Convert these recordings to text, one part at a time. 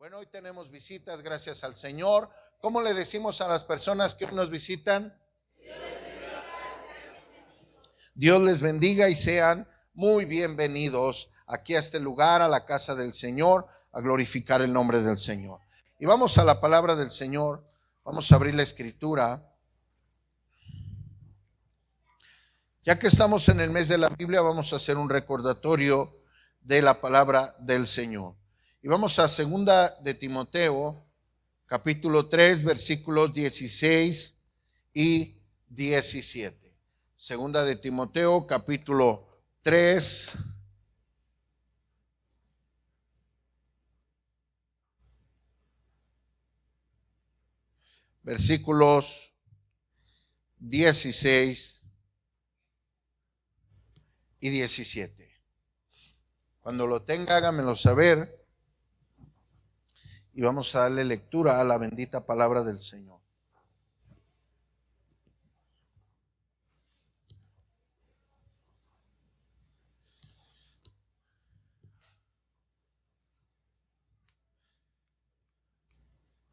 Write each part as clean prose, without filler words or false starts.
Bueno, hoy tenemos visitas, gracias al Señor. ¿Cómo le decimos a las personas que hoy nos visitan? Dios les bendiga y sean muy bienvenidos aquí a este lugar, a la casa del Señor, a glorificar el nombre del Señor. Y vamos a la palabra del Señor. Vamos a abrir la escritura. Ya que estamos en el mes de la Biblia, vamos a hacer un recordatorio de la palabra del Señor. Y vamos a 2 de Timoteo, capítulo 3, versículos 16 y 17. 2 de Timoteo, capítulo 3, versículos 16 y 17. Cuando lo tenga, hágamelo saber. Y vamos a darle lectura a la bendita palabra del Señor.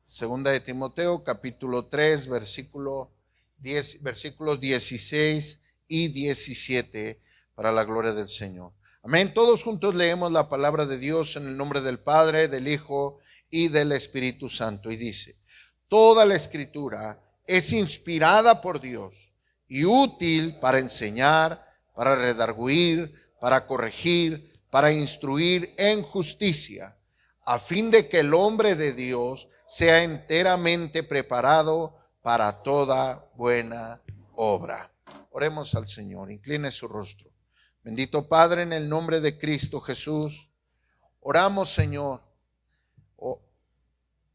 Segunda de Timoteo, capítulo 3, versículos 16 y 17, para la gloria del Señor. Amén. Todos juntos leemos la palabra de Dios en el nombre del Padre, del Hijo y del Espíritu Santo. Y dice: toda la Escritura es inspirada por Dios y útil para enseñar, para redarguir, para corregir, para instruir en justicia, a fin de que el hombre de Dios sea enteramente preparado para toda buena obra. Oremos al Señor, incline su rostro. Bendito Padre, en el nombre de Cristo Jesús, oramos, Señor.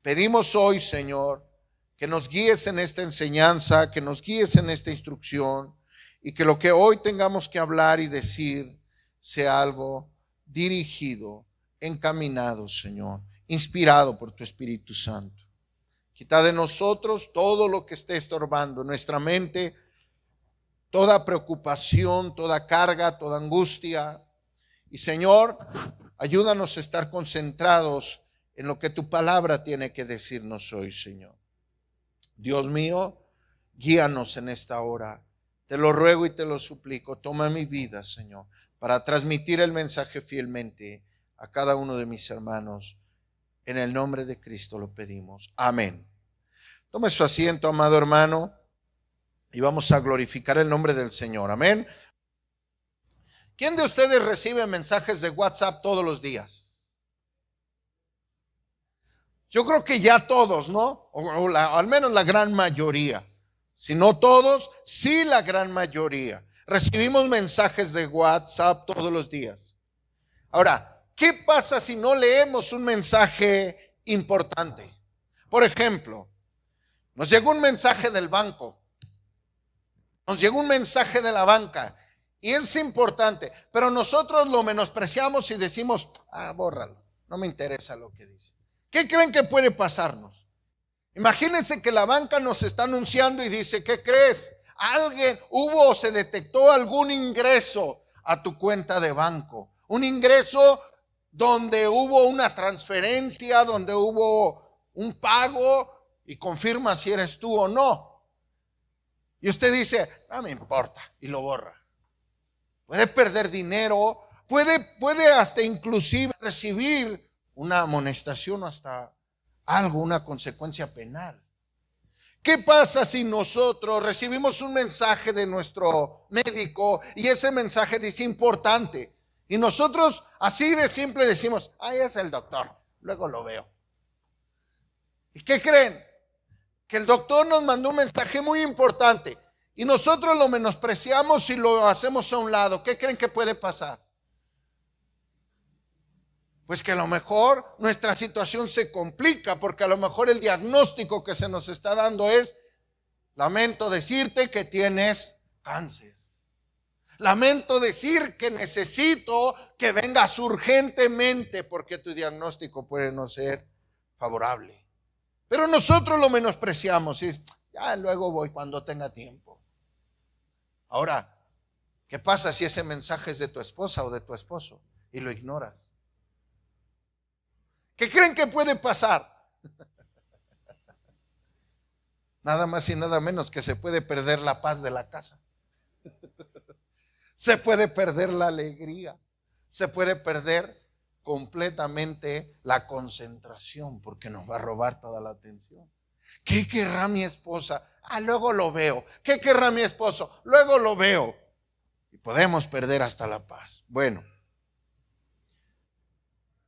Pedimos hoy, Señor, que nos guíes en esta enseñanza, que nos guíes en esta instrucción, y que lo que hoy tengamos que hablar y decir sea algo dirigido, encaminado, Señor, inspirado por tu Espíritu Santo. Quita de nosotros todo lo que esté estorbando nuestra mente, toda preocupación, toda carga, toda angustia. Y Señor, ayúdanos a estar concentrados en lo que tu palabra tiene que decirnos hoy, Señor. Dios mío, guíanos en esta hora. Te lo ruego y te lo suplico. Toma mi vida, Señor, para transmitir el mensaje fielmente a cada uno de mis hermanos. En el nombre de Cristo lo pedimos. Amén. Tome su asiento, amado hermano, y vamos a glorificar el nombre del Señor. Amén. ¿Quién de ustedes recibe mensajes de WhatsApp todos los días? Yo creo que ya todos, ¿no? O al menos la gran mayoría. Si no todos, sí la gran mayoría. Recibimos mensajes de WhatsApp todos los días. Ahora, ¿qué pasa si no leemos un mensaje importante? Por ejemplo, nos llegó un mensaje del banco, nos llegó un mensaje de la banca y es importante, pero nosotros lo menospreciamos y decimos: bórralo, no me interesa lo que dice. ¿Qué creen que puede pasarnos? Imagínense que la banca nos está anunciando y dice: ¿qué crees? Hubo o se detectó algún ingreso a tu cuenta de banco, un ingreso donde hubo una transferencia, donde hubo un pago, y confirma si eres tú o no. Y usted dice: no me importa, y lo borra. Puede perder dinero, puede hasta inclusive recibir una amonestación o hasta algo, una consecuencia penal. ¿Qué pasa si nosotros recibimos un mensaje de nuestro médico y ese mensaje dice importante, y nosotros así de simple decimos: es el doctor, luego lo veo? ¿Y qué creen? Que el doctor nos mandó un mensaje muy importante y nosotros lo menospreciamos y lo hacemos a un lado. ¿Qué creen que puede pasar? Pues que a lo mejor nuestra situación se complica, porque a lo mejor el diagnóstico que se nos está dando es: lamento decirte que tienes cáncer. Lamento decir que necesito que vengas urgentemente, porque tu diagnóstico puede no ser favorable. Pero nosotros lo menospreciamos y ya luego voy cuando tenga tiempo. Ahora, ¿qué pasa si ese mensaje es de tu esposa o de tu esposo y lo ignoras? ¿Qué creen que puede pasar? Nada más y nada menos que se puede perder la paz de la casa. Se puede perder la alegría. Se puede perder completamente la concentración porque nos va a robar toda la atención. ¿Qué querrá mi esposa? Luego lo veo. ¿Qué querrá mi esposo? Luego lo veo. Y podemos perder hasta la paz. Bueno,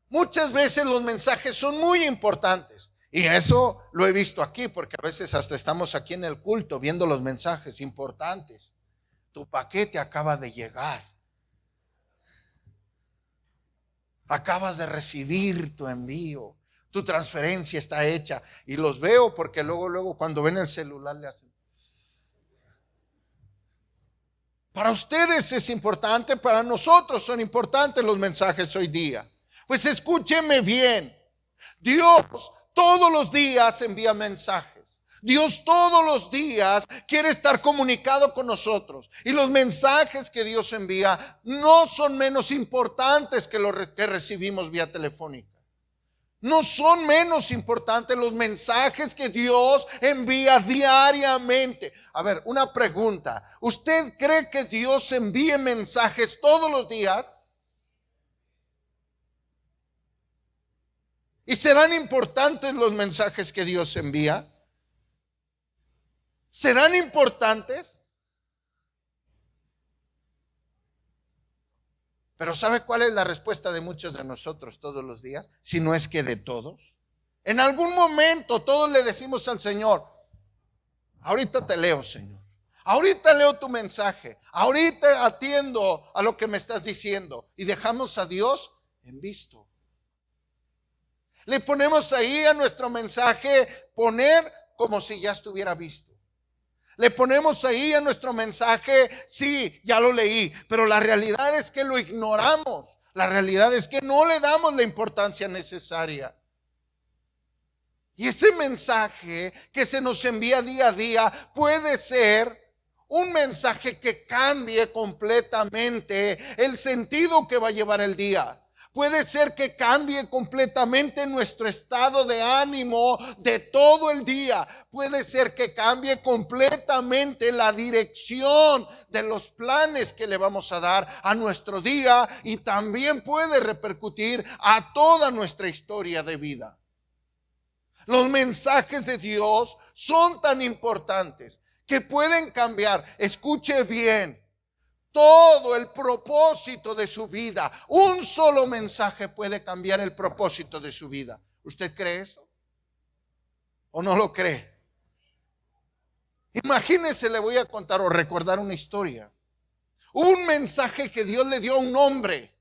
muchas veces los mensajes son muy importantes. Y eso lo he visto aquí, porque a veces hasta estamos aquí en el culto viendo los mensajes importantes. Tu paquete acaba de llegar. Acabas de recibir tu envío. Tu transferencia está hecha. Y los veo porque luego cuando ven el celular le hacen. Para ustedes es importante, para nosotros son importantes los mensajes hoy día. Pues escúcheme bien. Dios todos los días envía mensajes. Dios todos los días quiere estar comunicado con nosotros. Y los mensajes que Dios envía no son menos importantes que los que recibimos vía telefónica. No son menos importantes los mensajes que Dios envía diariamente. A ver, una pregunta. ¿Usted cree que Dios envíe mensajes todos los días? ¿Y serán importantes los mensajes que Dios envía? ¿Serán importantes? Pero ¿sabe cuál es la respuesta de muchos de nosotros todos los días? Si no es que de todos. En algún momento todos le decimos al Señor, ahorita te leo, Señor. Ahorita leo tu mensaje. Ahorita atiendo a lo que me estás diciendo. Y dejamos a Dios en visto. Le ponemos ahí a nuestro mensaje poner como si ya estuviera visto. Le ponemos ahí a nuestro mensaje, sí, ya lo leí, pero la realidad es que lo ignoramos. La realidad es que no le damos la importancia necesaria. Y ese mensaje que se nos envía día a día puede ser un mensaje que cambie completamente el sentido que va a llevar el día. Puede ser que cambie completamente nuestro estado de ánimo de todo el día. Puede ser que cambie completamente la dirección de los planes que le vamos a dar a nuestro día y también puede repercutir a toda nuestra historia de vida. Los mensajes de Dios son tan importantes que pueden cambiar, escuche bien, todo el propósito de su vida. Un solo mensaje puede cambiar el propósito de su vida. ¿Usted cree eso? ¿O no lo cree? Imagínese, le voy a contar o recordar una historia. Un mensaje que Dios le dio a un hombre.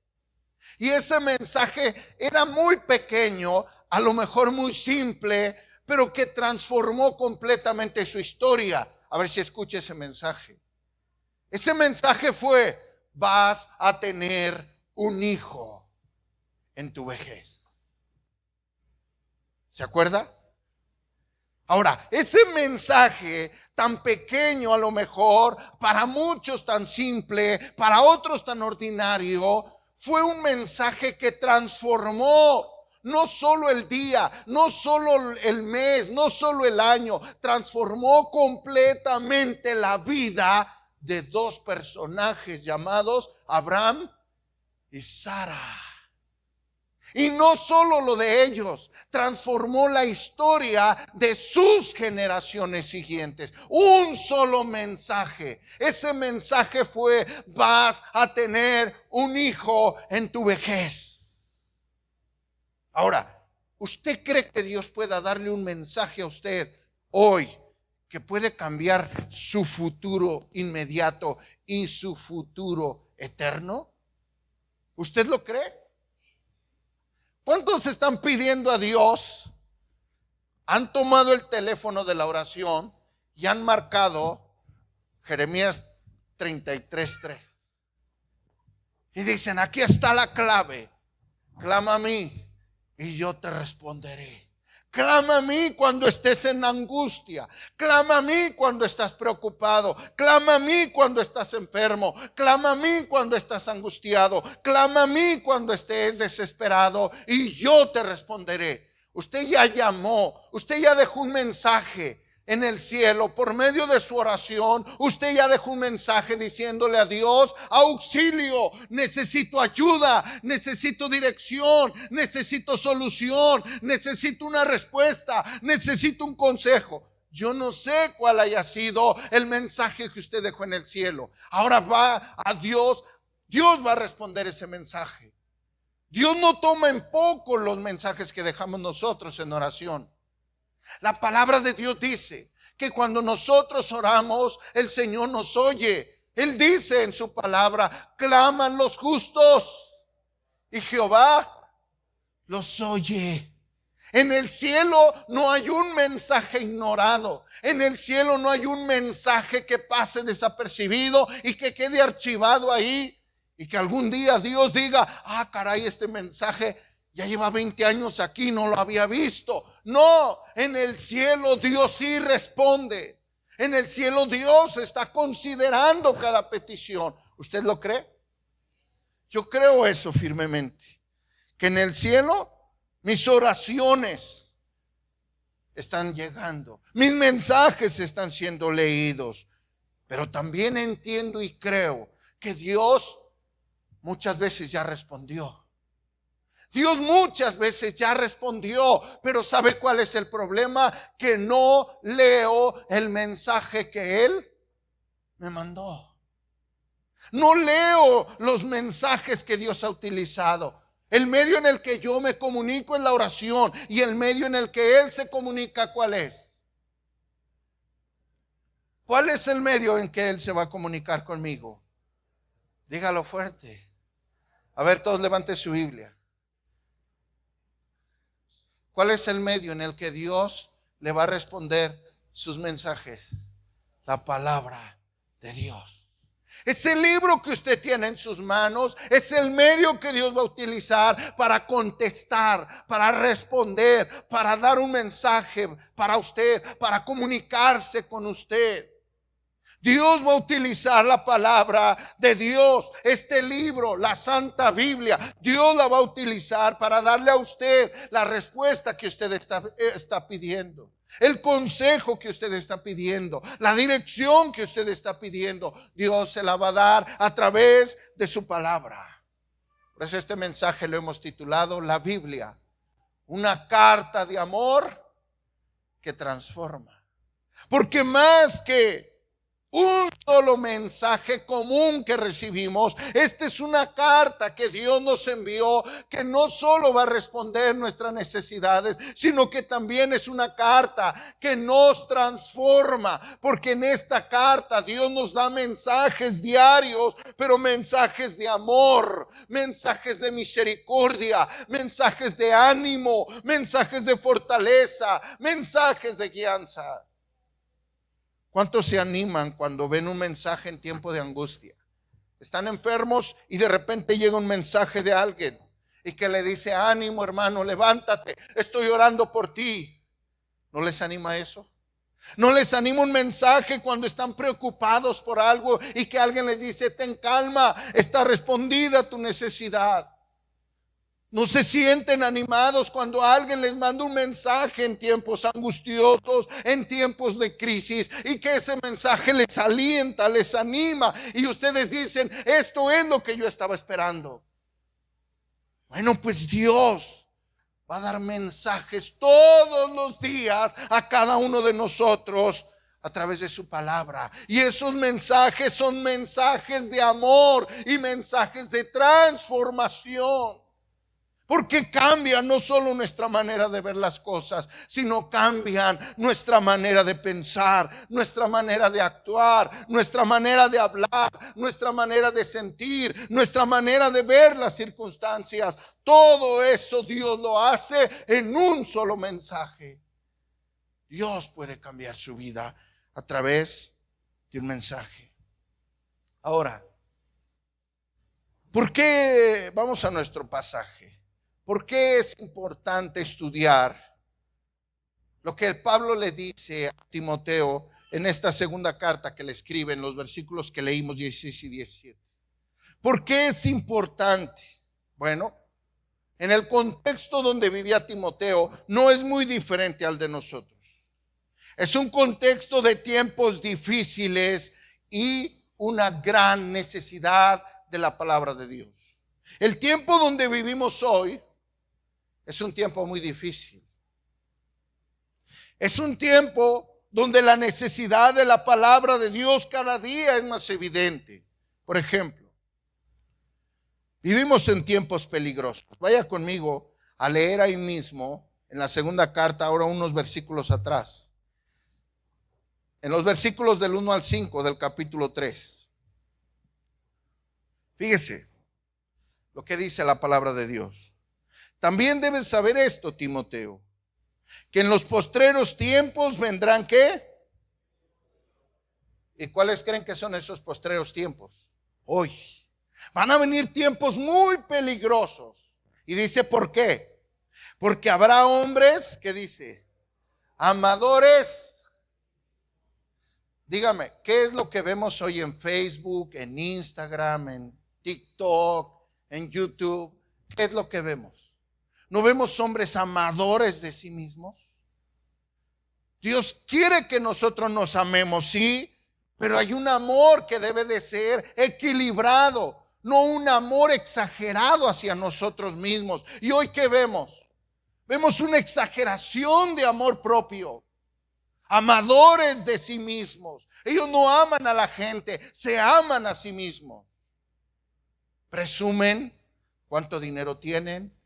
Y ese mensaje era muy pequeño, a lo mejor muy simple, pero que transformó completamente su historia. A ver si escucha ese mensaje. Ese mensaje fue: vas a tener un hijo en tu vejez. ¿Se acuerda? Ahora, ese mensaje tan pequeño a lo mejor, para muchos tan simple, para otros tan ordinario, fue un mensaje que transformó no solo el día, no solo el mes, no solo el año, transformó completamente la vida de dos personajes llamados Abraham y Sara. Y no solo lo de ellos, transformó la historia de sus generaciones siguientes. Un solo mensaje. Ese mensaje fue: vas a tener un hijo en tu vejez. Ahora, ¿usted cree que Dios pueda darle un mensaje a usted hoy que puede cambiar su futuro inmediato y su futuro eterno? ¿Usted lo cree? ¿Cuántos están pidiendo a Dios? Han tomado el teléfono de la oración y han marcado Jeremías 33:3. Y dicen: aquí está la clave. Clama a mí y yo te responderé. Clama a mí cuando estés en angustia. Clama a mí cuando estás preocupado. Clama a mí cuando estás enfermo. Clama a mí cuando estás angustiado. Clama a mí cuando estés desesperado y yo te responderé. Usted ya llamó, usted ya dejó un mensaje en el cielo por medio de su oración. Usted ya dejó un mensaje diciéndole a Dios: auxilio, necesito ayuda, necesito dirección, necesito solución, necesito una respuesta, necesito un consejo. Yo no sé cuál haya sido el mensaje que usted dejó en el cielo. Ahora va a Dios. Dios va a responder ese mensaje. Dios no toma en poco los mensajes que dejamos nosotros en oración. La palabra de Dios dice que cuando nosotros oramos, el Señor nos oye. Él dice en su palabra: claman los justos y Jehová los oye. En el cielo no hay un mensaje ignorado. En el cielo no hay un mensaje que pase desapercibido y que quede archivado ahí. Y que algún día Dios diga: ah, caray, este mensaje ya lleva 20 años aquí, no lo había visto. No, en el cielo Dios sí responde. En el cielo Dios está considerando cada petición. ¿Usted lo cree? Yo creo eso firmemente. Que en el cielo mis oraciones están llegando. Mis mensajes están siendo leídos. Pero también entiendo y creo que Dios muchas veces ya respondió. Dios muchas veces ya respondió, pero ¿sabe cuál es el problema? Que no leo el mensaje que Él me mandó. No leo los mensajes que Dios ha utilizado. El medio en el que yo me comunico es la oración, y el medio en el que Él se comunica, ¿cuál es? ¿Cuál es el medio en que Él se va a comunicar conmigo? Dígalo fuerte. A ver, todos levanten su Biblia. ¿Cuál es el medio en el que Dios le va a responder sus mensajes? La palabra de Dios. Ese libro que usted tiene en sus manos es el medio que Dios va a utilizar para contestar, para responder, para dar un mensaje para usted, para comunicarse con usted. Dios va a utilizar la palabra de Dios, este libro, la Santa Biblia. Dios la va a utilizar para darle a usted la respuesta que usted está pidiendo, el consejo que usted está pidiendo, la dirección que usted está pidiendo. Dios se la va a dar a través de su palabra. Por eso este mensaje lo hemos titulado: la Biblia, una carta de amor que transforma. Porque más que un solo mensaje común que recibimos, esta es una carta que Dios nos envió, que no solo va a responder nuestras necesidades, sino que también es una carta que nos transforma, porque en esta carta Dios nos da mensajes diarios, pero mensajes de amor, mensajes de misericordia, mensajes de ánimo, mensajes de fortaleza, mensajes de guianza. ¿Cuántos se animan cuando ven un mensaje en tiempo de angustia? Están enfermos y de repente llega un mensaje de alguien y que le dice: ánimo, hermano, levántate, estoy orando por ti. ¿No les anima eso? ¿No les anima un mensaje cuando están preocupados por algo y que alguien les dice: ten calma, está respondida tu necesidad? ¿No se sienten animados cuando alguien les manda un mensaje en tiempos angustiosos, en tiempos de crisis, y que ese mensaje les alienta, les anima, y ustedes dicen: esto es lo que yo estaba esperando? Bueno, pues Dios va a dar mensajes todos los días a cada uno de nosotros a través de su palabra. Y esos mensajes son mensajes de amor y mensajes de transformación. Porque cambian no solo nuestra manera de ver las cosas, sino cambian nuestra manera de pensar, nuestra manera de actuar, nuestra manera de hablar, nuestra manera de sentir, nuestra manera de ver las circunstancias. Todo eso Dios lo hace en un solo mensaje. Dios puede cambiar su vida a través de un mensaje. Ahora, ¿por qué? Vamos a nuestro pasaje. ¿Por qué es importante estudiar lo que el Pablo le dice a Timoteo en esta segunda carta que le escribe en los versículos que leímos 16 y 17. ¿Por qué es importante? Bueno, en el contexto donde vivía Timoteo no es muy diferente al de nosotros. Es un contexto de tiempos difíciles y una gran necesidad de la palabra de Dios. El tiempo donde vivimos hoy es un tiempo muy difícil. Es un tiempo donde la necesidad de la palabra de Dios cada día es más evidente. Por ejemplo, vivimos en tiempos peligrosos. Vaya conmigo a leer ahí mismo en la segunda carta, ahora unos versículos atrás. En los versículos del 1 al 5 del capítulo 3. Fíjese lo que dice la palabra de Dios. También debes saber esto, Timoteo, que en los postreros tiempos vendrán ¿qué? ¿Y cuáles creen que son esos postreros tiempos? Hoy. Van a venir tiempos muy peligrosos. Y dice, ¿por qué? Porque habrá hombres, ¿qué dice? Amadores. Dígame, ¿qué es lo que vemos hoy en Facebook, en Instagram, en TikTok, en YouTube? ¿Qué es lo que vemos? ¿No vemos hombres amadores de sí mismos? Dios quiere que nosotros nos amemos, sí, pero hay un amor que debe de ser equilibrado, no un amor exagerado hacia nosotros mismos. ¿Y hoy qué vemos? Vemos una exageración de amor propio. Amadores de sí mismos. Ellos no aman a la gente, se aman a sí mismos. Presumen cuánto dinero tienen,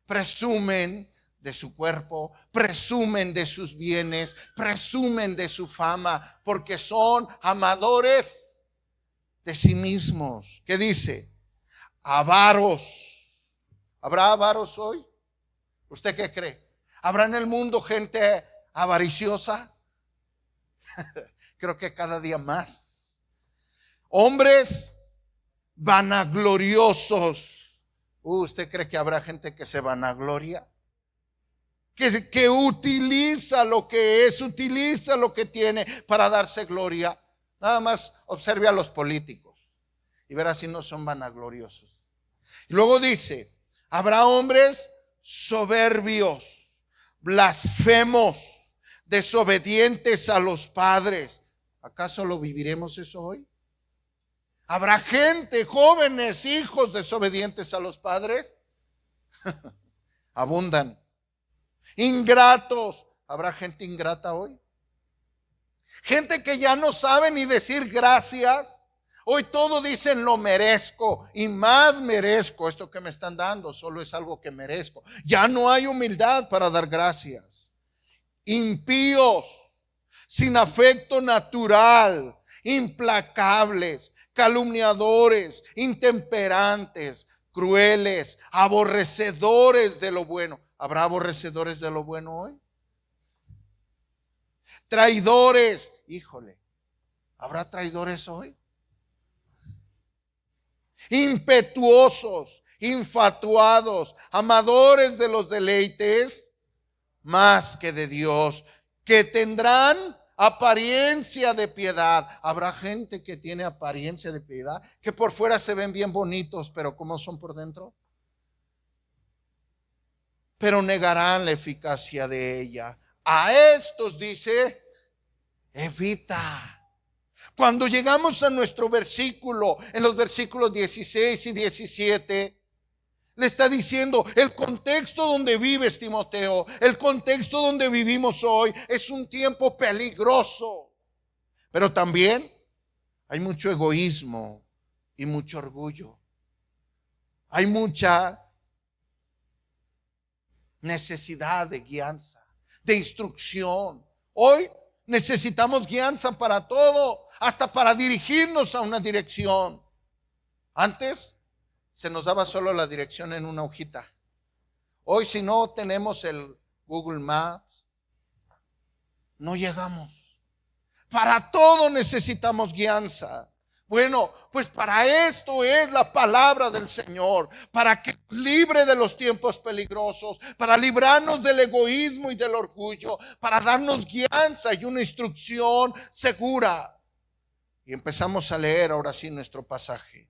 presumen de su cuerpo, presumen de sus bienes, presumen de su fama, porque son amadores de sí mismos. ¿Qué dice? Avaros. ¿Habrá avaros hoy? ¿Usted qué cree? ¿Habrá en el mundo gente avariciosa? Creo que cada día más. Hombres vanagloriosos. ¿Usted cree que habrá gente que se vanagloria? Que utiliza lo que es, utiliza lo que tiene para darse gloria. Nada más observe a los políticos y verá si no son vanagloriosos. Y luego dice, habrá hombres soberbios, blasfemos, desobedientes a los padres. ¿Acaso lo viviremos eso hoy? ¿Habrá gente, jóvenes, hijos desobedientes a los padres? Abundan. Ingratos. ¿Habrá gente ingrata hoy? Gente que ya no sabe ni decir gracias. Hoy todo dicen lo merezco y más merezco. Esto que me están dando solo es algo que merezco. Ya no hay humildad para dar gracias. Impíos, sin afecto natural, implacables, calumniadores, intemperantes, crueles, aborrecedores de lo bueno. ¿Habrá aborrecedores de lo bueno hoy? Traidores. Híjole, ¿habrá traidores hoy? Impetuosos, infatuados, amadores de los deleites más que de Dios, que tendrán apariencia de piedad. Habrá gente que tiene apariencia de piedad, que por fuera se ven bien bonitos, pero ¿cómo son por dentro? Pero negarán la eficacia de ella. A estos dice, evita. Cuando llegamos a nuestro versículo, en los versículos 16 y 17, le está diciendo, el contexto donde vives, Timoteo, el contexto donde vivimos hoy es un tiempo peligroso. Pero también hay mucho egoísmo y mucho orgullo. Hay mucha necesidad de guianza, de instrucción. Hoy necesitamos guianza para todo, hasta para dirigirnos a una dirección. Antes se nos daba solo la dirección en una hojita. Hoy si no tenemos el Google Maps, no llegamos. Para todo necesitamos guianza. Bueno, pues para esto es la palabra del Señor, para que libre de los tiempos peligrosos, para librarnos del egoísmo y del orgullo, para darnos guianza y una instrucción segura. Y empezamos a leer ahora sí nuestro pasaje.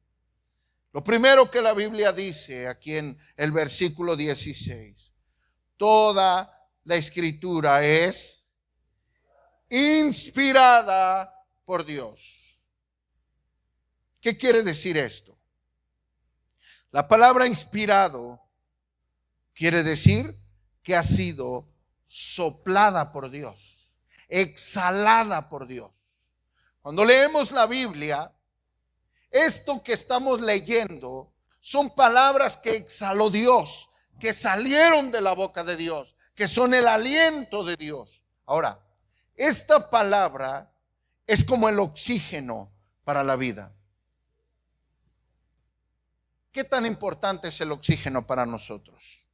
Lo primero que la Biblia dice aquí en el versículo 16, toda la escritura es inspirada por Dios. ¿Qué quiere decir esto? La palabra inspirado quiere decir que ha sido soplada por Dios, exhalada por Dios. Cuando leemos la Biblia, esto que estamos leyendo son palabras que exhaló Dios, que salieron de la boca de Dios, que son el aliento de Dios. Ahora, esta palabra es como el oxígeno para la vida. ¿Qué tan importante es el oxígeno para nosotros?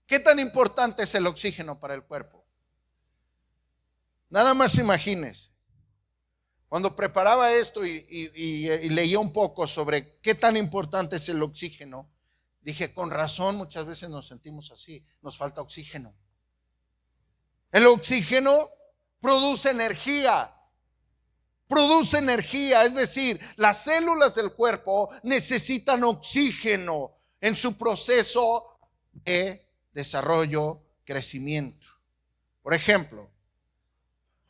¿Qué tan importante es el oxígeno para el cuerpo? Nada más imagínese. Cuando preparaba esto y leía un poco sobre qué tan importante es el oxígeno, dije, con razón muchas veces nos sentimos así, nos falta oxígeno. El oxígeno produce energía. Produce energía, es decir, las células del cuerpo necesitan oxígeno en su proceso de desarrollo, crecimiento. Por ejemplo,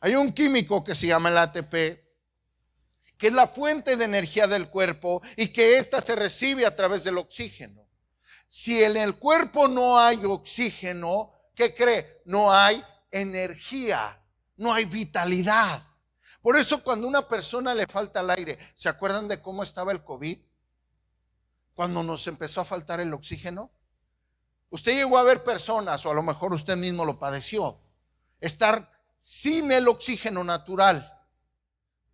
hay un químico que se llama el ATP, que es la fuente de energía del cuerpo y que ésta se recibe a través del oxígeno. Si en el cuerpo no hay oxígeno, ¿qué cree? No hay energía, no hay vitalidad. Por eso cuando a una persona le falta el aire, ¿se acuerdan de cómo estaba el COVID? Cuando nos empezó a faltar el oxígeno. Usted llegó a ver personas, o a lo mejor usted mismo lo padeció, estar sin el oxígeno natural.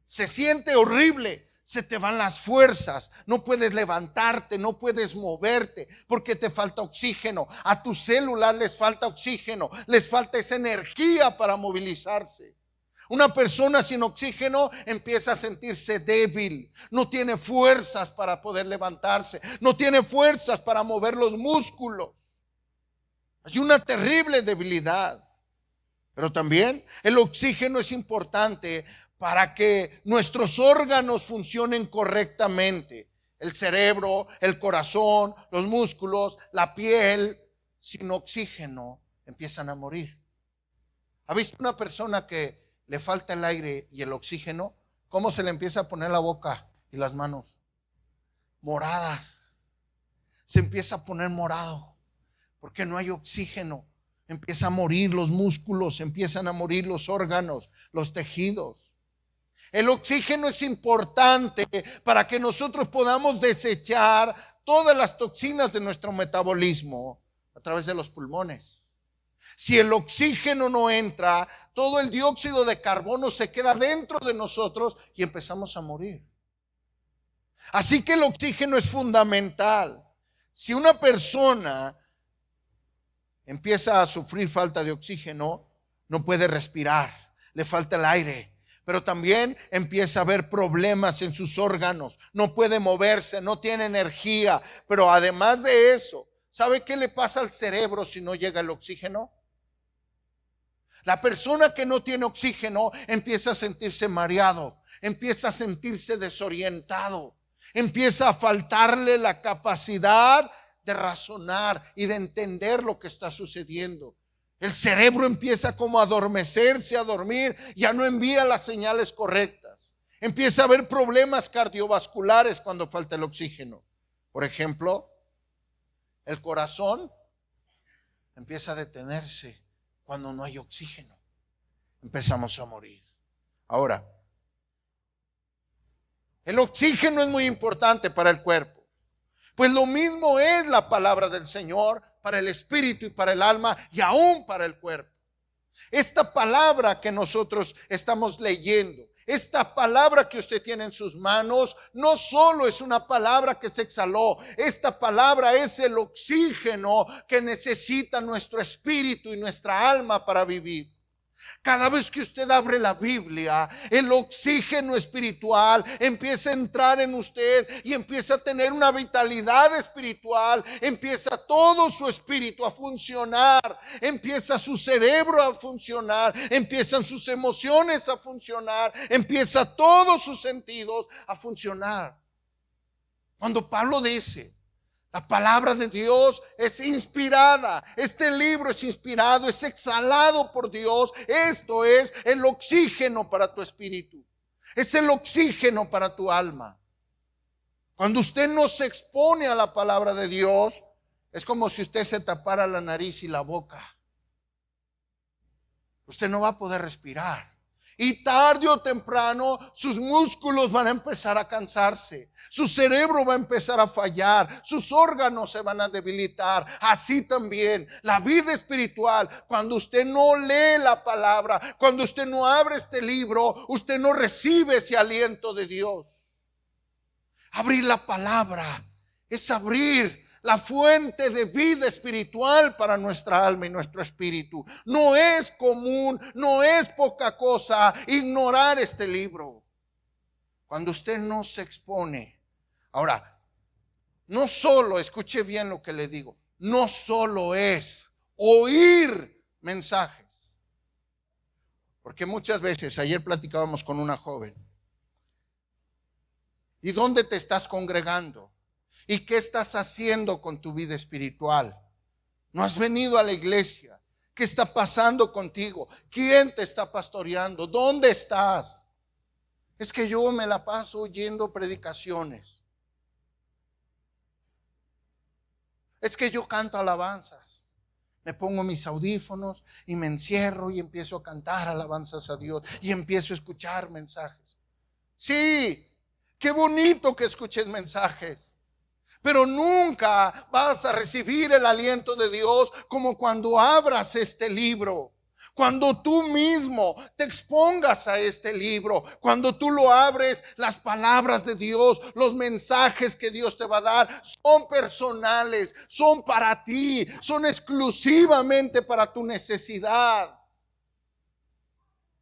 Se siente horrible, se te van las fuerzas, no puedes levantarte, no puedes moverte, porque te falta oxígeno. A tus células les falta oxígeno, les falta esa energía para movilizarse. Una persona sin oxígeno empieza a sentirse débil, no tiene fuerzas para poder levantarse, no tiene fuerzas para mover los músculos. Hay una terrible debilidad. Pero también el oxígeno es importante para que nuestros órganos funcionen correctamente. El cerebro, el corazón, los músculos, la piel, sin oxígeno empiezan a morir. ¿Ha visto una persona que le falta el aire y el oxígeno? ¿Cómo se le empieza a poner la boca y las manos? Moradas. Se empieza a poner morado porque no hay oxígeno. Empieza a morir los músculos, empiezan a morir los órganos, los tejidos. El oxígeno es importante para que nosotros podamos desechar todas las toxinas de nuestro metabolismo a través de los pulmones. Si el oxígeno no entra, todo el dióxido de carbono se queda dentro de nosotros y empezamos a morir. Así que el oxígeno es fundamental. Si una persona empieza a sufrir falta de oxígeno, no puede respirar, le falta el aire, pero también empieza a haber problemas en sus órganos, no puede moverse, no tiene energía. Pero además de eso, ¿sabe qué le pasa al cerebro si no llega el oxígeno? La persona que no tiene oxígeno empieza a sentirse mareado, empieza a sentirse desorientado, empieza a faltarle la capacidad de razonar y de entender lo que está sucediendo. El cerebro empieza como a adormecerse, a dormir, ya no envía las señales correctas. Empieza a haber problemas cardiovasculares cuando falta el oxígeno. Por ejemplo, el corazón empieza a detenerse cuando no hay oxígeno. Empezamos a morir. Ahora, el oxígeno es muy importante para el cuerpo. Pues lo mismo es la palabra del Señor para el espíritu y para el alma y aún para el cuerpo. Esta palabra que nosotros estamos leyendo, esta palabra que usted tiene en sus manos, no solo es una palabra que se exhaló, esta palabra es el oxígeno que necesita nuestro espíritu y nuestra alma para vivir. Cada vez que usted abre la Biblia, el oxígeno espiritual empieza a entrar en usted y empieza a tener una vitalidad espiritual. Empieza todo su espíritu a funcionar, empieza su cerebro a funcionar, empiezan sus emociones a funcionar, empieza todos sus sentidos a funcionar. Cuando Pablo dice, la palabra de Dios es inspirada, este libro es inspirado, es exhalado por Dios. Esto es el oxígeno para tu espíritu, es el oxígeno para tu alma. Cuando usted no se expone a la palabra de Dios, es como si usted se tapara la nariz y la boca. Usted no va a poder respirar. Y tarde o temprano sus músculos van a empezar a cansarse. Su cerebro va a empezar a fallar. Sus órganos se van a debilitar. Así también la vida espiritual. Cuando usted no lee la palabra, cuando usted no abre este libro, usted no recibe ese aliento de Dios. Abrir la palabra es abrir la fuente de vida espiritual para nuestra alma y nuestro espíritu. No es común, no es poca cosa ignorar este libro. Cuando usted no se expone. Ahora, no solo, escuche bien lo que le digo, no solo es oír mensajes. Porque muchas veces, ayer platicábamos con una joven. ¿Y dónde te estás congregando? ¿Y qué estás haciendo con tu vida espiritual? ¿No has venido a la iglesia? ¿Qué está pasando contigo? ¿Quién te está pastoreando? ¿Dónde estás? Es que yo me la paso oyendo predicaciones. Es que yo canto alabanzas. Me pongo mis audífonos y me encierro y empiezo a cantar alabanzas a Dios y empiezo a escuchar mensajes. Sí, qué bonito que escuches mensajes. Pero nunca vas a recibir el aliento de Dios como cuando abras este libro. Cuando tú mismo te expongas a este libro, cuando tú lo abres, las palabras de Dios, los mensajes que Dios te va a dar son personales, son para ti, son exclusivamente para tu necesidad.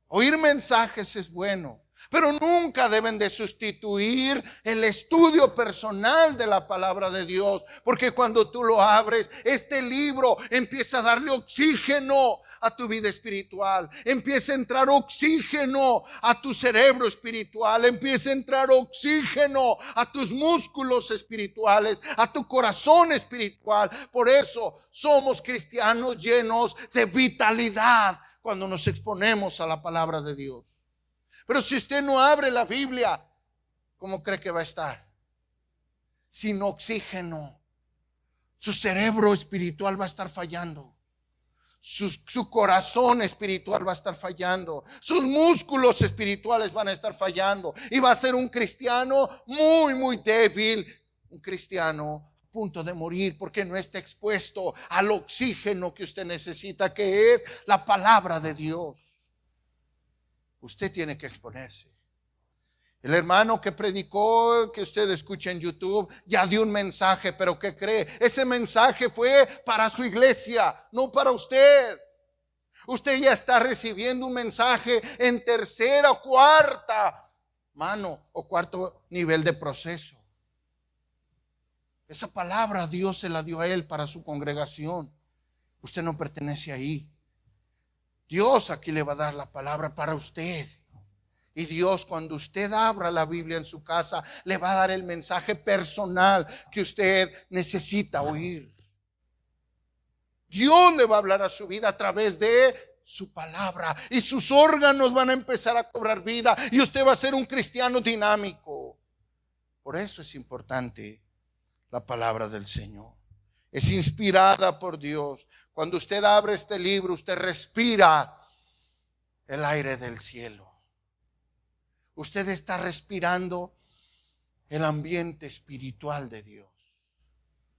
Oír mensajes es bueno, pero nunca deben de sustituir el estudio personal de la palabra de Dios. Porque cuando tú lo abres, este libro empieza a darle oxígeno a tu vida espiritual. Empieza a entrar oxígeno a tu cerebro espiritual. Empieza a entrar oxígeno a tus músculos espirituales, a tu corazón espiritual. Por eso somos cristianos llenos de vitalidad cuando nos exponemos a la palabra de Dios. Pero si usted no abre la Biblia, ¿cómo cree que va a estar? Sin oxígeno. Su cerebro espiritual va a estar fallando. Su corazón espiritual va a estar fallando. Sus músculos espirituales van a estar fallando. Y va a ser un cristiano muy, muy débil. Un cristiano a punto de morir porque no está expuesto al oxígeno que usted necesita, que es la palabra de Dios. Usted tiene que exponerse. El hermano que predicó, que usted escucha en YouTube, ya dio un mensaje, pero ¿qué cree? Ese mensaje fue para su iglesia, no para usted. Usted ya está recibiendo un mensaje en tercera o cuarta mano o cuarto nivel de proceso. Esa palabra Dios se la dio a él para su congregación. Usted no pertenece ahí. Dios aquí le va a dar la palabra para usted. Y Dios, cuando usted abra la Biblia en su casa, le va a dar el mensaje personal que usted necesita oír. Dios le va a hablar a su vida a través de su palabra. Y sus órganos van a empezar a cobrar vida. Y usted va a ser un cristiano dinámico. Por eso es importante la palabra del Señor. Es inspirada por Dios. Cuando usted abre este libro, usted respira el aire del cielo. Usted está respirando el ambiente espiritual de Dios.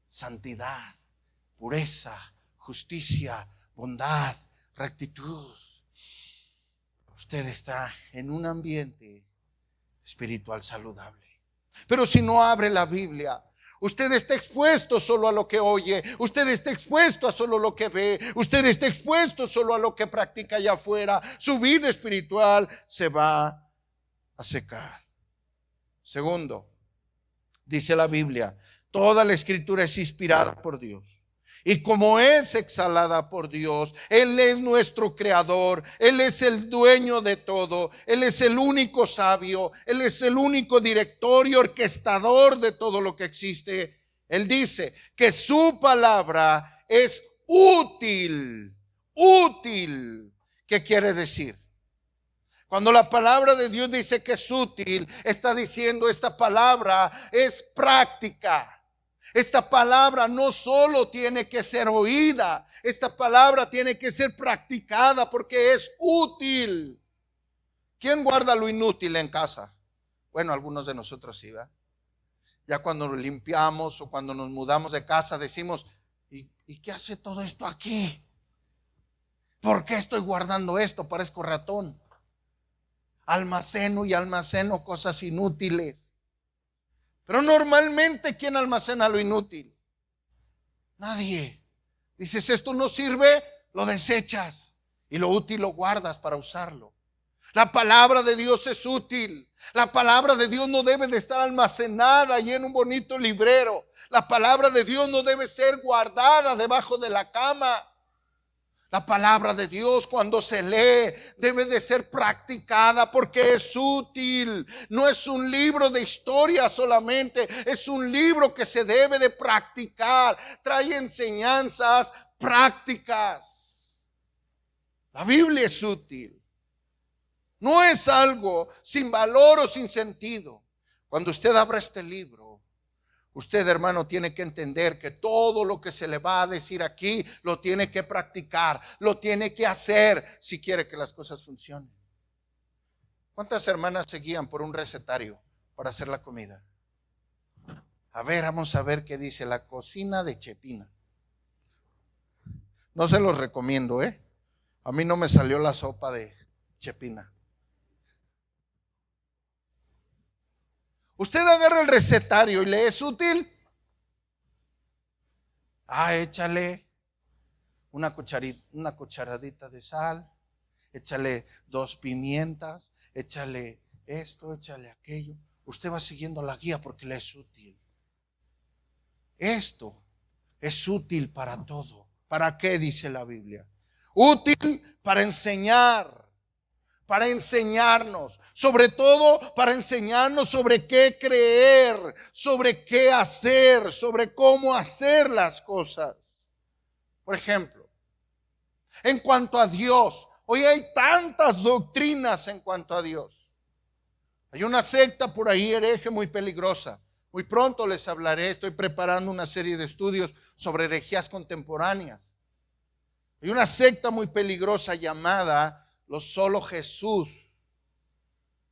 Santidad, pureza, justicia, bondad, rectitud. Usted está en un ambiente espiritual saludable. Pero si no abre la Biblia, Usted está expuesto solo a lo que oye. Usted está expuesto a solo lo que ve. Usted está expuesto solo a lo que practica allá afuera. Su vida espiritual se va a secar. Segundo, dice la Biblia, toda la escritura es inspirada por Dios. Y como es exhalada por Dios, Él es nuestro creador, Él es el dueño de todo, Él es el único sabio, Él es el único director y orquestador de todo lo que existe. Él dice que su palabra es útil. Útil. ¿Qué quiere decir? Cuando la palabra de Dios dice que es útil, está diciendo esta palabra es práctica. Esta palabra no solo tiene que ser oída, esta palabra tiene que ser practicada porque es útil. ¿Quién guarda lo inútil en casa? Bueno, algunos de nosotros sí, ¿verdad? Ya cuando lo limpiamos o cuando nos mudamos de casa decimos, ¿y qué hace todo esto aquí? ¿Por qué estoy guardando esto? Parezco ratón. Almaceno y almaceno cosas inútiles. Pero normalmente, ¿quién almacena lo inútil? Nadie. Dices, esto no sirve, lo desechas. Y lo útil lo guardas para usarlo. La palabra de Dios es útil. La palabra de Dios no debe de estar almacenada ahí en un bonito librero. La palabra de Dios no debe ser guardada debajo de la cama. La palabra de Dios cuando se lee debe de ser practicada porque es útil. No es un libro de historia solamente, es un libro que se debe de practicar. Trae enseñanzas prácticas. La Biblia es útil. No es algo sin valor o sin sentido. Cuando usted abra este libro, usted, hermano, tiene que entender que todo lo que se le va a decir aquí lo tiene que practicar, lo tiene que hacer si quiere que las cosas funcionen. ¿Cuántas hermanas se guían por un recetario para hacer la comida? A ver, vamos a ver qué dice la cocina de Chepina. No se los recomiendo, ¿eh? A mí no me salió la sopa de Chepina. Usted agarra el recetario y le es útil. Échale una cucharadita de sal, échale 2 pimientas, échale esto, échale aquello. Usted va siguiendo la guía porque le es útil. Esto es útil para todo. ¿Para qué dice la Biblia? Útil para enseñar. Para enseñarnos, sobre todo para enseñarnos sobre qué creer, sobre qué hacer, sobre cómo hacer las cosas. Por ejemplo, en cuanto a Dios, hoy hay tantas doctrinas en cuanto a Dios. Hay una secta por ahí hereje muy peligrosa. Muy pronto les hablaré, estoy preparando una serie de estudios sobre herejías contemporáneas. Hay una secta muy peligrosa llamada solo Jesús.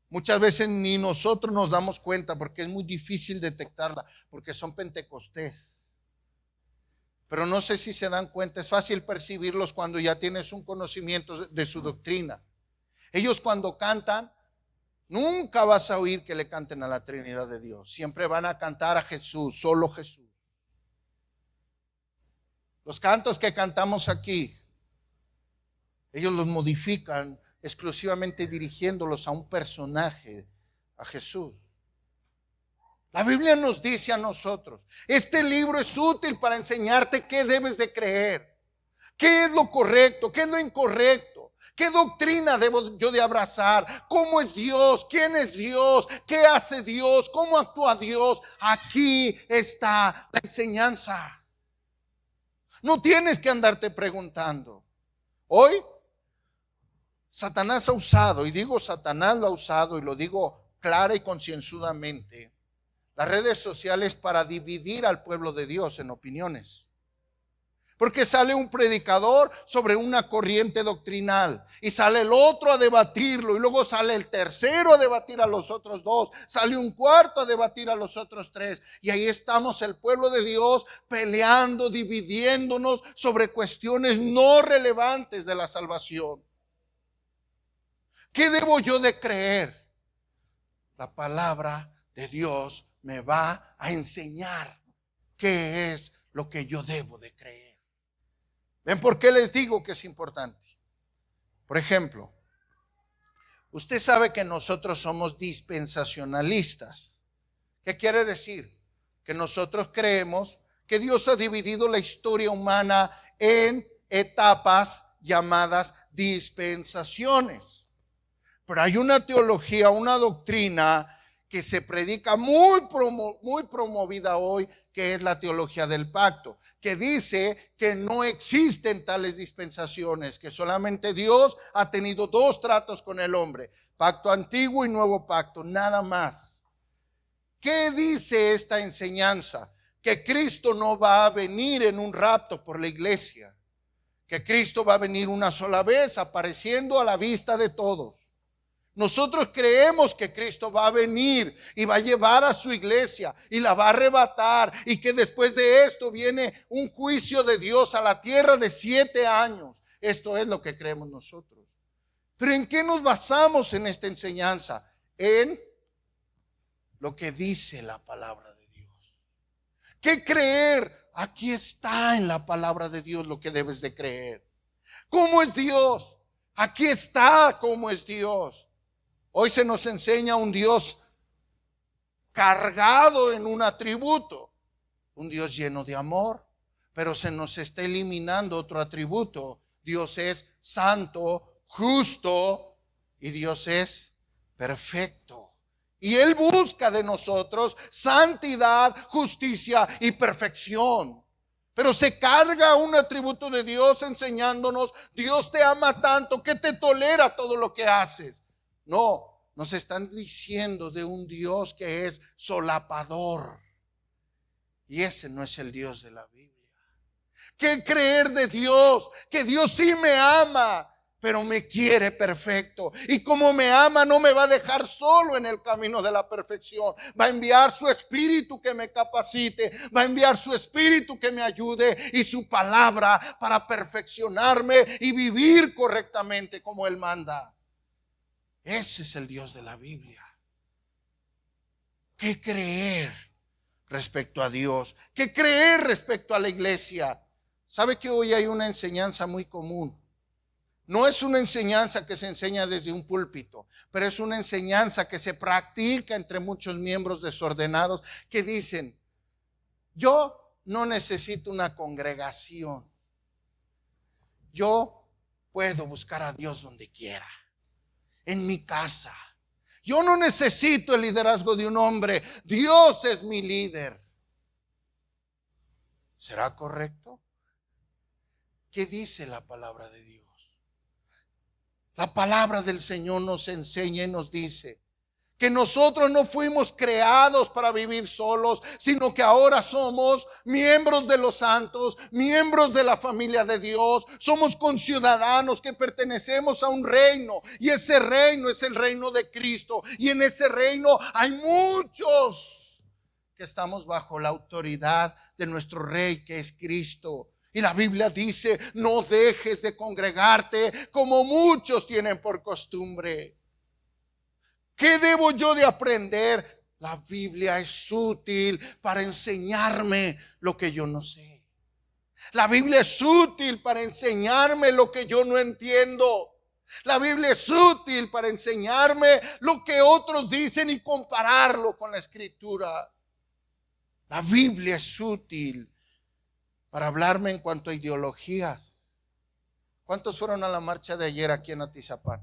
Muchas veces ni nosotros nos damos cuenta porque es muy difícil detectarla, porque son pentecostés. Pero no sé si se dan cuenta, es fácil percibirlos cuando ya tienes un conocimiento de su doctrina. Ellos cuando cantan, nunca vas a oír que le canten a la Trinidad de Dios. Siempre van a cantar a Jesús, solo Jesús. Los cantos que cantamos aquí, ellos los modifican exclusivamente dirigiéndolos a un personaje, a Jesús. La Biblia nos dice a nosotros, este libro es útil para enseñarte qué debes de creer, qué es lo correcto, qué es lo incorrecto, qué doctrina debo yo de abrazar, cómo es Dios, quién es Dios, qué hace Dios, cómo actúa Dios. Aquí está la enseñanza. No tienes que andarte preguntando. Hoy Satanás ha usado, y digo Satanás lo ha usado y lo digo clara y concienzudamente, las redes sociales para dividir al pueblo de Dios en opiniones. Porque sale un predicador sobre una corriente doctrinal y sale el otro a debatirlo y luego sale el tercero a debatir a los otros dos, sale un cuarto a debatir a los otros tres y ahí estamos el pueblo de Dios peleando, dividiéndonos sobre cuestiones no relevantes de la salvación. ¿Qué debo yo de creer? La palabra de Dios me va a enseñar. qué es lo que yo debo de creer. ¿Ven por qué les digo que es importante? Por ejemplo, usted sabe que nosotros somos dispensacionalistas. ¿Qué quiere decir? Que nosotros creemos que Dios ha dividido la historia humana en etapas llamadas dispensaciones. Pero hay una teología, una doctrina que se predica muy promovida hoy, que es la teología del pacto, que dice que no existen tales dispensaciones, que solamente Dios ha tenido dos tratos con el hombre, pacto antiguo y nuevo pacto, nada más. ¿Qué dice esta enseñanza? Que Cristo no va a venir en un rapto por la iglesia, que Cristo va a venir una sola vez apareciendo a la vista de todos. Nosotros creemos que Cristo va a venir y va a llevar a su iglesia y la va a arrebatar, y que después de esto viene un juicio de Dios a la tierra de 7 años. Esto es lo que creemos nosotros. Pero ¿en qué nos basamos en esta enseñanza? En lo que dice la palabra de Dios. ¿Qué creer? Aquí está en la palabra de Dios lo que debes de creer. ¿Cómo es Dios? Aquí está cómo es Dios. Hoy se nos enseña un Dios cargado en un atributo, un Dios lleno de amor, pero se nos está eliminando otro atributo. Dios es santo, justo, y Dios es perfecto. Y Él busca de nosotros santidad, justicia y perfección. Pero se carga un atributo de Dios enseñándonos: Dios te ama tanto que te tolera todo lo que haces. No, nos están diciendo de un Dios que es solapador. Y ese no es el Dios de la Biblia. ¿Qué creer de Dios? Que Dios sí me ama, pero me quiere perfecto. Y como me ama, no me va a dejar solo en el camino de la perfección. Va a enviar su Espíritu que me capacite. Va a enviar su Espíritu que me ayude, y su palabra para perfeccionarme y vivir correctamente como Él manda. Ese es el Dios de la Biblia. ¿Qué creer respecto a Dios? ¿Qué creer respecto a la iglesia? ¿Sabe que hoy hay una enseñanza muy común? No es una enseñanza que se enseña desde un púlpito, pero es una enseñanza que se practica entre muchos miembros desordenados que dicen: yo no necesito una congregación. Yo puedo buscar a Dios donde quiera, en mi casa. Yo no necesito el liderazgo de un hombre. Dios es mi líder. ¿Será correcto? ¿Qué dice la palabra de Dios? La palabra del Señor nos enseña y nos dice que nosotros no fuimos creados para vivir solos, sino que ahora somos miembros de los santos, miembros de la familia de Dios. Somos conciudadanos que pertenecemos a un reino, y ese reino es el reino de Cristo. Y en ese reino hay muchos que estamos bajo la autoridad de nuestro Rey, que es Cristo. Y la Biblia dice: no dejes de congregarte como muchos tienen por costumbre. ¿Qué debo yo de aprender? La Biblia es útil para enseñarme lo que yo no sé. La Biblia es útil para enseñarme lo que yo no entiendo. La Biblia es útil para enseñarme lo que otros dicen y compararlo con la Escritura. La Biblia es útil para hablarme en cuanto a ideologías. ¿Cuántos fueron a la marcha de ayer aquí en Atizapán?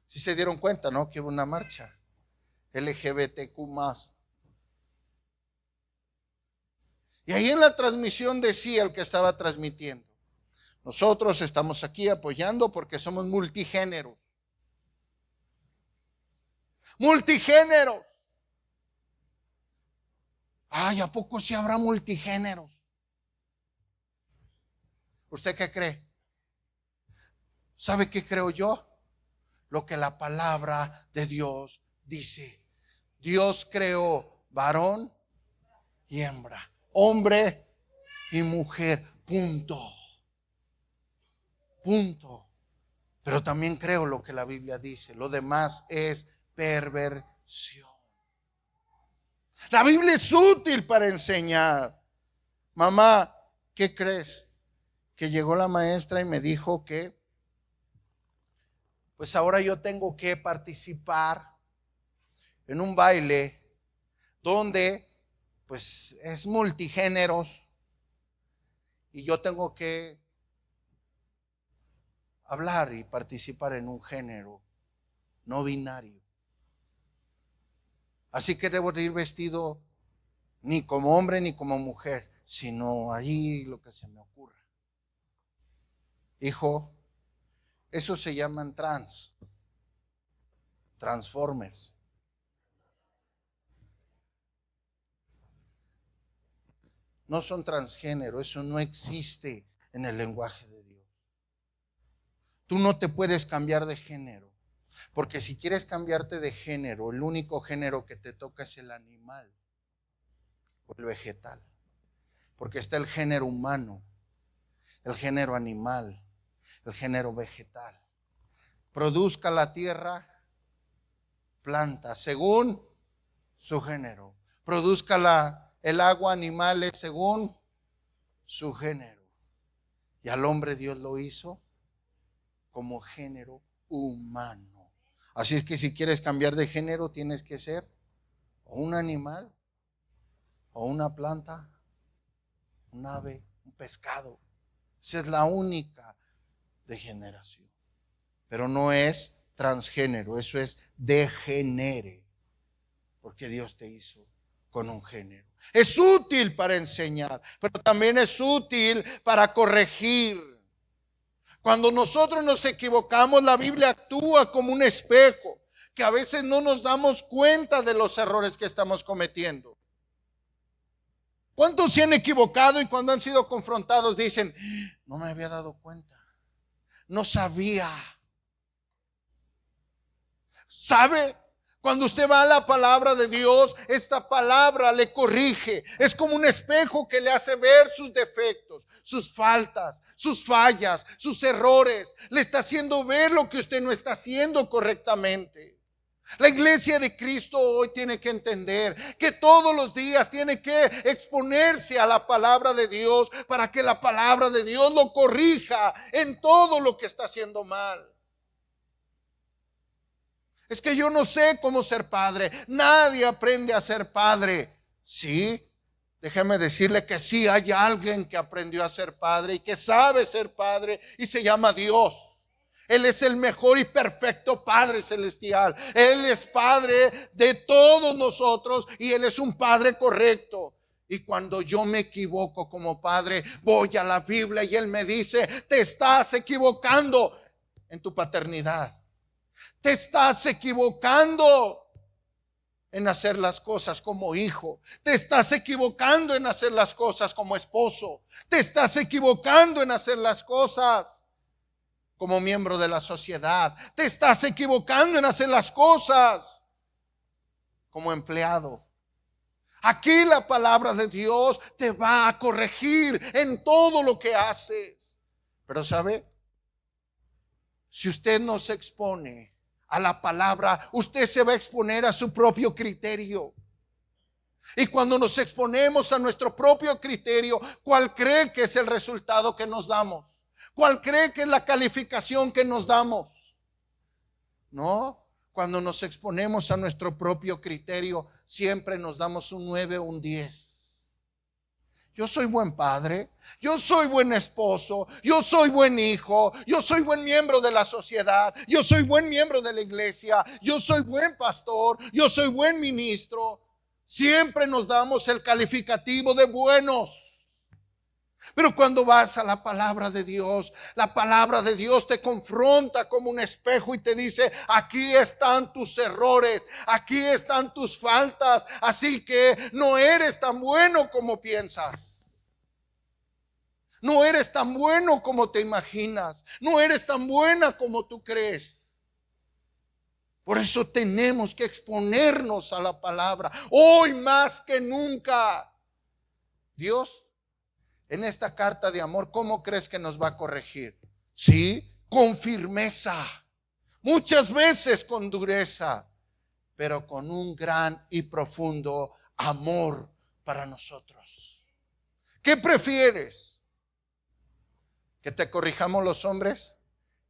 Si se dieron cuenta, ¿no? Que hubo una marcha LGBTQ+. Y ahí en la transmisión decía el que estaba transmitiendo: nosotros estamos aquí apoyando porque somos multigéneros. Multigéneros. Ay, ¿a poco sí habrá multigéneros? ¿Usted qué cree? ¿Sabe qué creo yo? Lo que la palabra de Dios dice. Dios creó varón y hembra, hombre y mujer, punto. Pero también creo lo que la Biblia dice: lo demás es perversión. La Biblia es útil para enseñar. Mamá, ¿qué crees? Que llegó la maestra y me dijo que pues ahora yo tengo que participar en un baile donde pues es multigéneros y yo tengo que hablar y participar en un género no binario. Así que debo de ir vestido ni como hombre ni como mujer, sino ahí lo que se me ocurra. Hijo, eso se llaman transformers. No son transgénero, eso no existe en el lenguaje de Dios. Tú no te puedes cambiar de género, porque si quieres cambiarte de género, el único género que te toca es el animal o el vegetal, porque está el género humano, el género animal, el género vegetal. Produzca la tierra planta según su género, produzca el agua animales según su género, y al hombre Dios lo hizo como género humano. Así es que si quieres cambiar de género, tienes que ser o un animal, o una planta, un ave, un pescado. Esa es la única degeneración. Pero no es transgénero, eso es degenere, porque Dios te hizo con un género. Es útil para enseñar, pero también es útil para corregir. Cuando nosotros nos equivocamos, la Biblia actúa como un espejo, que a veces no nos damos cuenta de los errores que estamos cometiendo. ¿Cuántos se han equivocado y cuando han sido confrontados dicen, no me había dado cuenta, no sabía? ¿Sabe? Cuando usted va a la palabra de Dios, esta palabra le corrige. Es como un espejo que le hace ver sus defectos, sus faltas, sus fallas, sus errores. Le está haciendo ver lo que usted no está haciendo correctamente. La iglesia de Cristo hoy tiene que entender que todos los días tiene que exponerse a la palabra de Dios para que la palabra de Dios lo corrija en todo lo que está haciendo mal. Es que yo no sé cómo ser padre. Nadie aprende a ser padre. Sí, déjeme decirle que sí hay alguien que aprendió a ser padre y que sabe ser padre y se llama Dios. Él es el mejor y perfecto Padre celestial. Él es Padre de todos nosotros y Él es un Padre correcto. Y cuando yo me equivoco como padre, voy a la Biblia y Él me dice, te estás equivocando en tu paternidad. Te estás equivocando en hacer las cosas como hijo. Te estás equivocando en hacer las cosas como esposo. Te estás equivocando en hacer las cosas como miembro de la sociedad. Te estás equivocando en hacer las cosas como empleado. Aquí la palabra de Dios te va a corregir en todo lo que haces. Pero ¿sabe? Si usted no se expone a la palabra, usted se va a exponer a su propio criterio. Y cuando nos exponemos a nuestro propio criterio, ¿cuál cree que es el resultado que nos damos? ¿Cuál cree que es la calificación que nos damos? No, cuando nos exponemos a nuestro propio criterio, siempre nos damos un 9 o un 10. Yo soy buen padre, yo soy buen esposo, yo soy buen hijo, yo soy buen miembro de la sociedad, yo soy buen miembro de la iglesia, yo soy buen pastor, yo soy buen ministro. Siempre nos damos el calificativo de buenos. Pero cuando vas a la palabra de Dios, la palabra de Dios te confronta como un espejo y te dice, aquí están tus errores, aquí están tus faltas, así que no eres tan bueno como piensas. No eres tan bueno como te imaginas, no eres tan buena como tú crees. Por eso tenemos que exponernos a la palabra, hoy más que nunca. Dios, en esta carta de amor, ¿cómo crees que nos va a corregir? Sí, con firmeza, muchas veces con dureza, pero con un gran y profundo amor para nosotros. ¿Qué prefieres? ¿Que te corrijamos los hombres?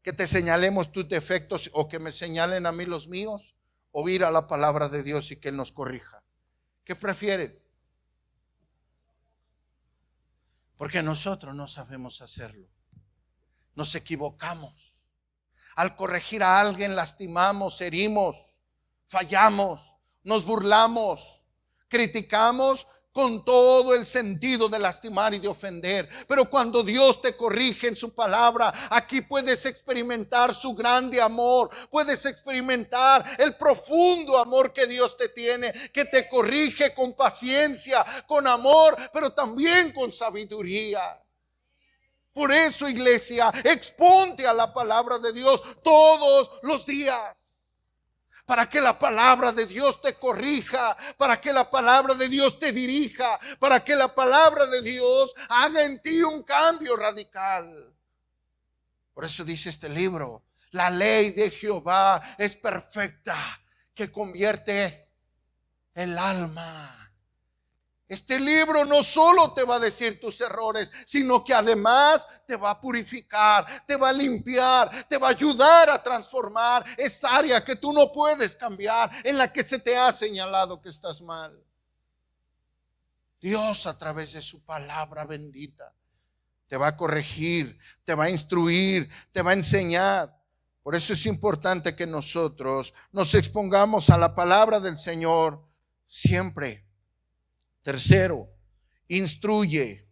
¿Que te señalemos tus defectos o que me señalen a mí los míos? ¿O ir a la palabra de Dios y que Él nos corrija? ¿Qué prefieren? Porque nosotros no sabemos hacerlo. Nos equivocamos. Al corregir a alguien lastimamos, herimos, fallamos, nos burlamos, criticamos con todo el sentido de lastimar y de ofender. Pero cuando Dios te corrige en su palabra, aquí puedes experimentar su grande amor, puedes experimentar el profundo amor que Dios te tiene, que te corrige con paciencia, con amor, pero también con sabiduría. Por eso, iglesia, exponte a la palabra de Dios todos los días, para que la palabra de Dios te corrija, para que la palabra de Dios te dirija, para que la palabra de Dios haga en ti un cambio radical. Por eso dice este libro: la ley de Jehová es perfecta, que convierte el alma. Este libro no solo te va a decir tus errores, sino que además te va a purificar, te va a limpiar, te va a ayudar a transformar esa área que tú no puedes cambiar, en la que se te ha señalado que estás mal. Dios, a través de su palabra bendita, te va a corregir, te va a instruir, te va a enseñar. Por eso es importante que nosotros nos expongamos a la palabra del Señor siempre. Tercero, instruye.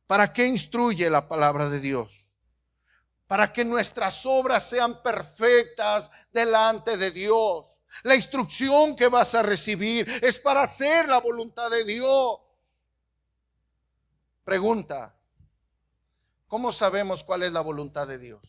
¿Para qué instruye la palabra de Dios? Para que nuestras obras sean perfectas delante de Dios. La instrucción que vas a recibir es para hacer la voluntad de Dios. Pregunta: ¿cómo sabemos cuál es la voluntad de Dios?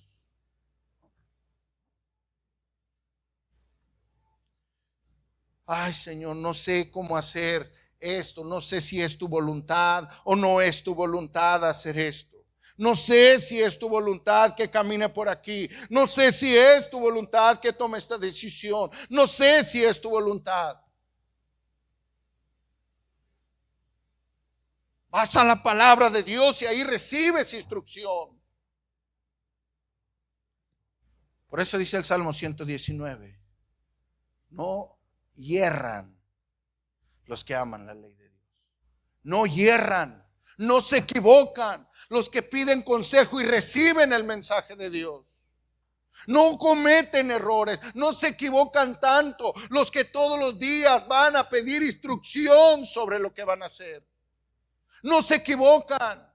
Ay, Señor, no sé cómo hacer esto, no sé si es tu voluntad o no es tu voluntad hacer esto. No sé si es tu voluntad que camine por aquí. No sé si es tu voluntad que tome esta decisión. No sé si es tu voluntad. Vas a la palabra de Dios y ahí recibes instrucción. Por eso dice el Salmo 119: no hierran los que aman la ley de Dios. No hierran, no se equivocan los que piden consejo y reciben el mensaje de Dios. No cometen errores, no se equivocan tanto los que todos los días van a pedir instrucción sobre lo que van a hacer. No se equivocan,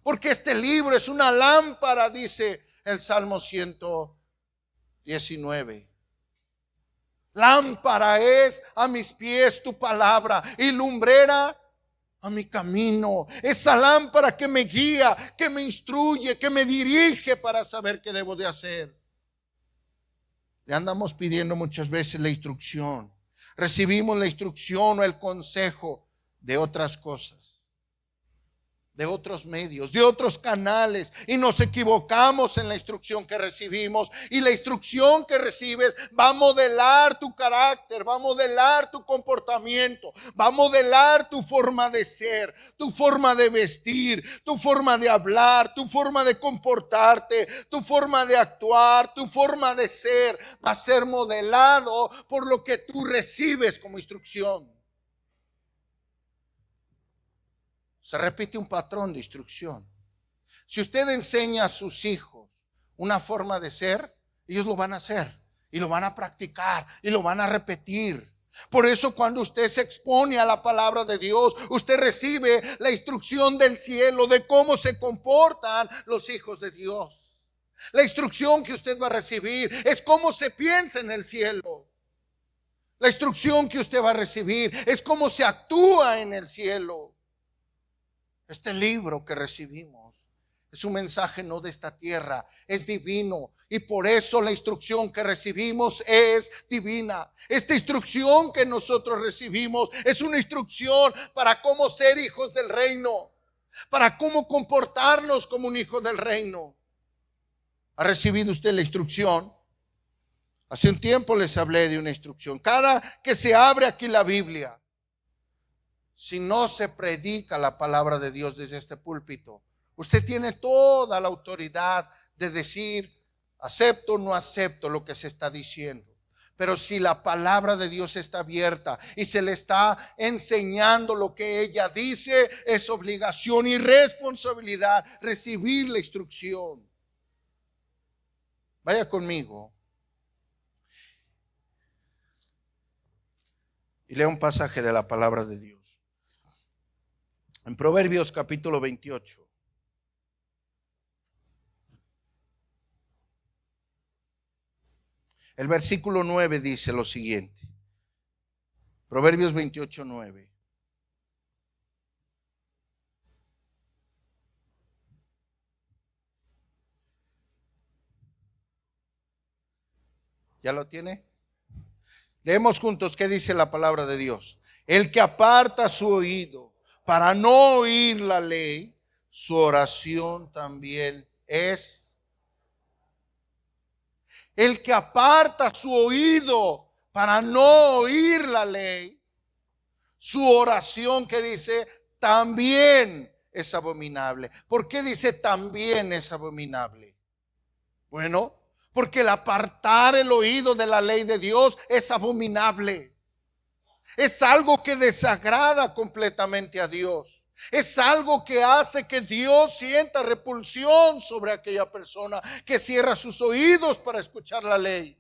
porque este libro es una lámpara, dice el Salmo 119. Lámpara es a mis pies tu palabra y lumbrera a mi camino. Esa lámpara que me guía, que me instruye, que me dirige para saber qué debo de hacer. Le andamos pidiendo muchas veces la instrucción. Recibimos la instrucción o el consejo de otras cosas, de otros medios, de otros canales, y nos equivocamos en la instrucción que recibimos. Y la instrucción que recibes va a modelar tu carácter, va a modelar tu comportamiento, va a modelar tu forma de ser, tu forma de vestir, tu forma de hablar, tu forma de comportarte, tu forma de actuar, tu forma de ser. Va a ser modelado por lo que tú recibes como instrucción. Se repite un patrón de instrucción. Si usted enseña a sus hijos una forma de ser, ellos lo van a hacer y lo van a practicar y lo van a repetir. Por eso cuando usted se expone a la palabra de Dios, usted recibe la instrucción del cielo de cómo se comportan los hijos de Dios. La instrucción que usted va a recibir es cómo se piensa en el cielo. La instrucción que usted va a recibir es cómo se actúa en el cielo. Este libro que recibimos es un mensaje no de esta tierra, es divino, y por eso la instrucción que recibimos es divina. Esta instrucción que nosotros recibimos es una instrucción para cómo ser hijos del reino, para cómo comportarnos como un hijo del reino. ¿Ha recibido usted la instrucción? Hace un tiempo les hablé de una instrucción. Cada que se abre aquí la Biblia, si no se predica la palabra de Dios desde este púlpito. Usted tiene toda la autoridad de decir, acepto o no acepto lo que se está diciendo. Pero si la palabra de Dios está abierta y se le está enseñando lo que ella dice, es obligación y responsabilidad recibir la instrucción. Vaya conmigo y lea un pasaje de la palabra de Dios. En Proverbios capítulo 28. El versículo 9 dice lo siguiente. Proverbios 28, 9. ¿Ya lo tiene? Leemos juntos qué dice la palabra de Dios. El que aparta su oído para no oír la ley, su oración también es. El que aparta su oído para no oír la ley, su oración, que dice, también es abominable. ¿Por qué dice también es abominable? Bueno, porque el apartar el oído de la ley de Dios es abominable. Es algo que desagrada completamente a Dios. Es algo que hace que Dios sienta repulsión sobre aquella persona que cierra sus oídos para escuchar la ley,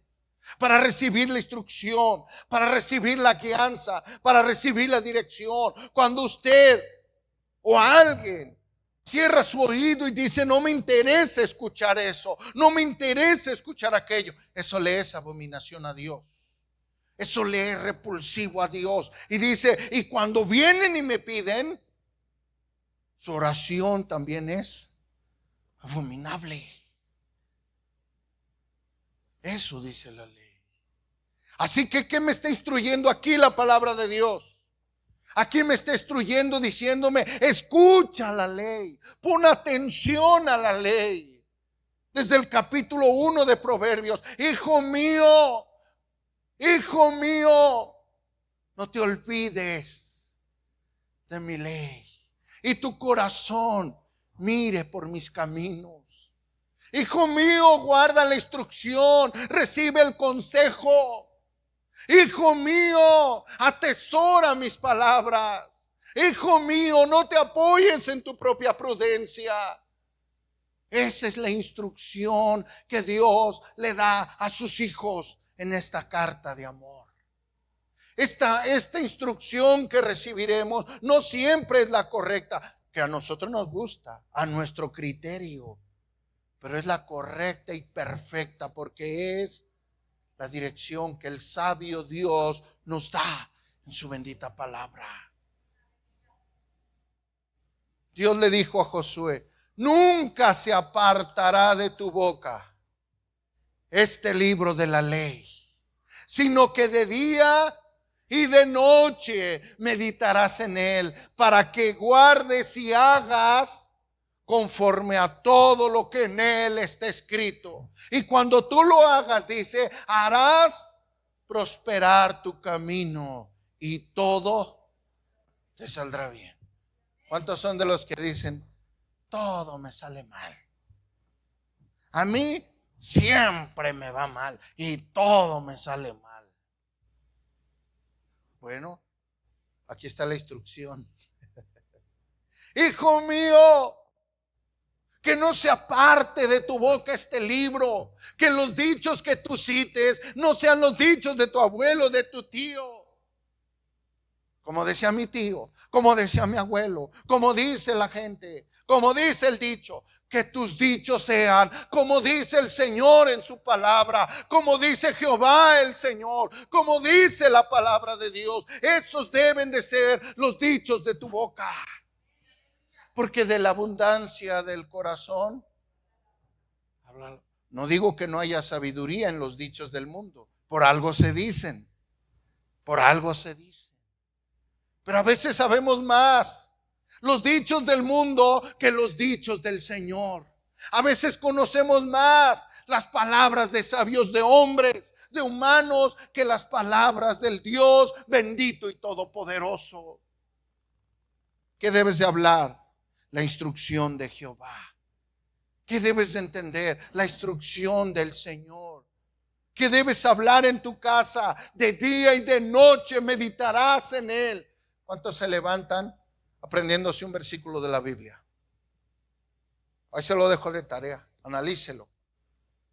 para recibir la instrucción, para recibir la guianza, para recibir la dirección. Cuando usted o alguien cierra su oído y dice, no me interesa escuchar eso, no me interesa escuchar aquello, eso le es abominación a Dios. Eso le es repulsivo a Dios. Y dice, y cuando vienen y me piden, su oración también es abominable. Eso dice la ley. Así que, ¿qué me está instruyendo aquí la palabra de Dios? Aquí me está instruyendo diciéndome, escucha la ley, pon atención a la ley. Desde el capítulo 1 de Proverbios, hijo mío, no te olvides de mi ley. Y tu corazón mire por mis caminos. Hijo mío, guarda la instrucción, recibe el consejo. Hijo mío, atesora mis palabras. Hijo mío, no te apoyes en tu propia prudencia. Esa es la instrucción que Dios le da a sus hijos en esta carta de amor. Esta instrucción que recibiremos no siempre es la correcta, que a nosotros nos gusta, a nuestro criterio, pero es la correcta y perfecta porque es la dirección que el sabio Dios nos da en su bendita palabra. Dios le dijo a Josué, nunca se apartará de tu boca este libro de la ley, sino que de día y de noche meditarás en él, para que guardes y hagas conforme a todo lo que en él está escrito. Y cuando tú lo hagas, dice, harás prosperar tu camino y todo te saldrá bien. ¿Cuántos son de los que dicen, todo me sale mal? A mí siempre me va mal y todo me sale mal. Bueno, aquí está la instrucción. Hijo mío, que no se aparte de tu boca este libro, que los dichos que tú cites no sean los dichos de tu abuelo, de tu tío. Como decía mi tío, como decía mi abuelo, como dice la gente, como dice el dicho. Que tus dichos sean como dice el Señor en su palabra, como dice Jehová el Señor, como dice la palabra de Dios. Esos deben de ser los dichos de tu boca. Porque de la abundancia del corazón, no digo que no haya sabiduría en los dichos del mundo, por algo se dicen, por algo se dicen. Pero a veces sabemos más los dichos del mundo que los dichos del Señor. A veces conocemos más las palabras de sabios de hombres, de humanos, que las palabras del Dios bendito y todopoderoso. ¿Qué debes de hablar? La instrucción de Jehová. ¿Qué debes de entender? La instrucción del Señor. ¿Qué debes hablar en tu casa? De día y de noche meditarás en él. ¿Cuántos se levantan aprendiéndose un versículo de la Biblia? Ahí se lo dejo de tarea. Analícelo.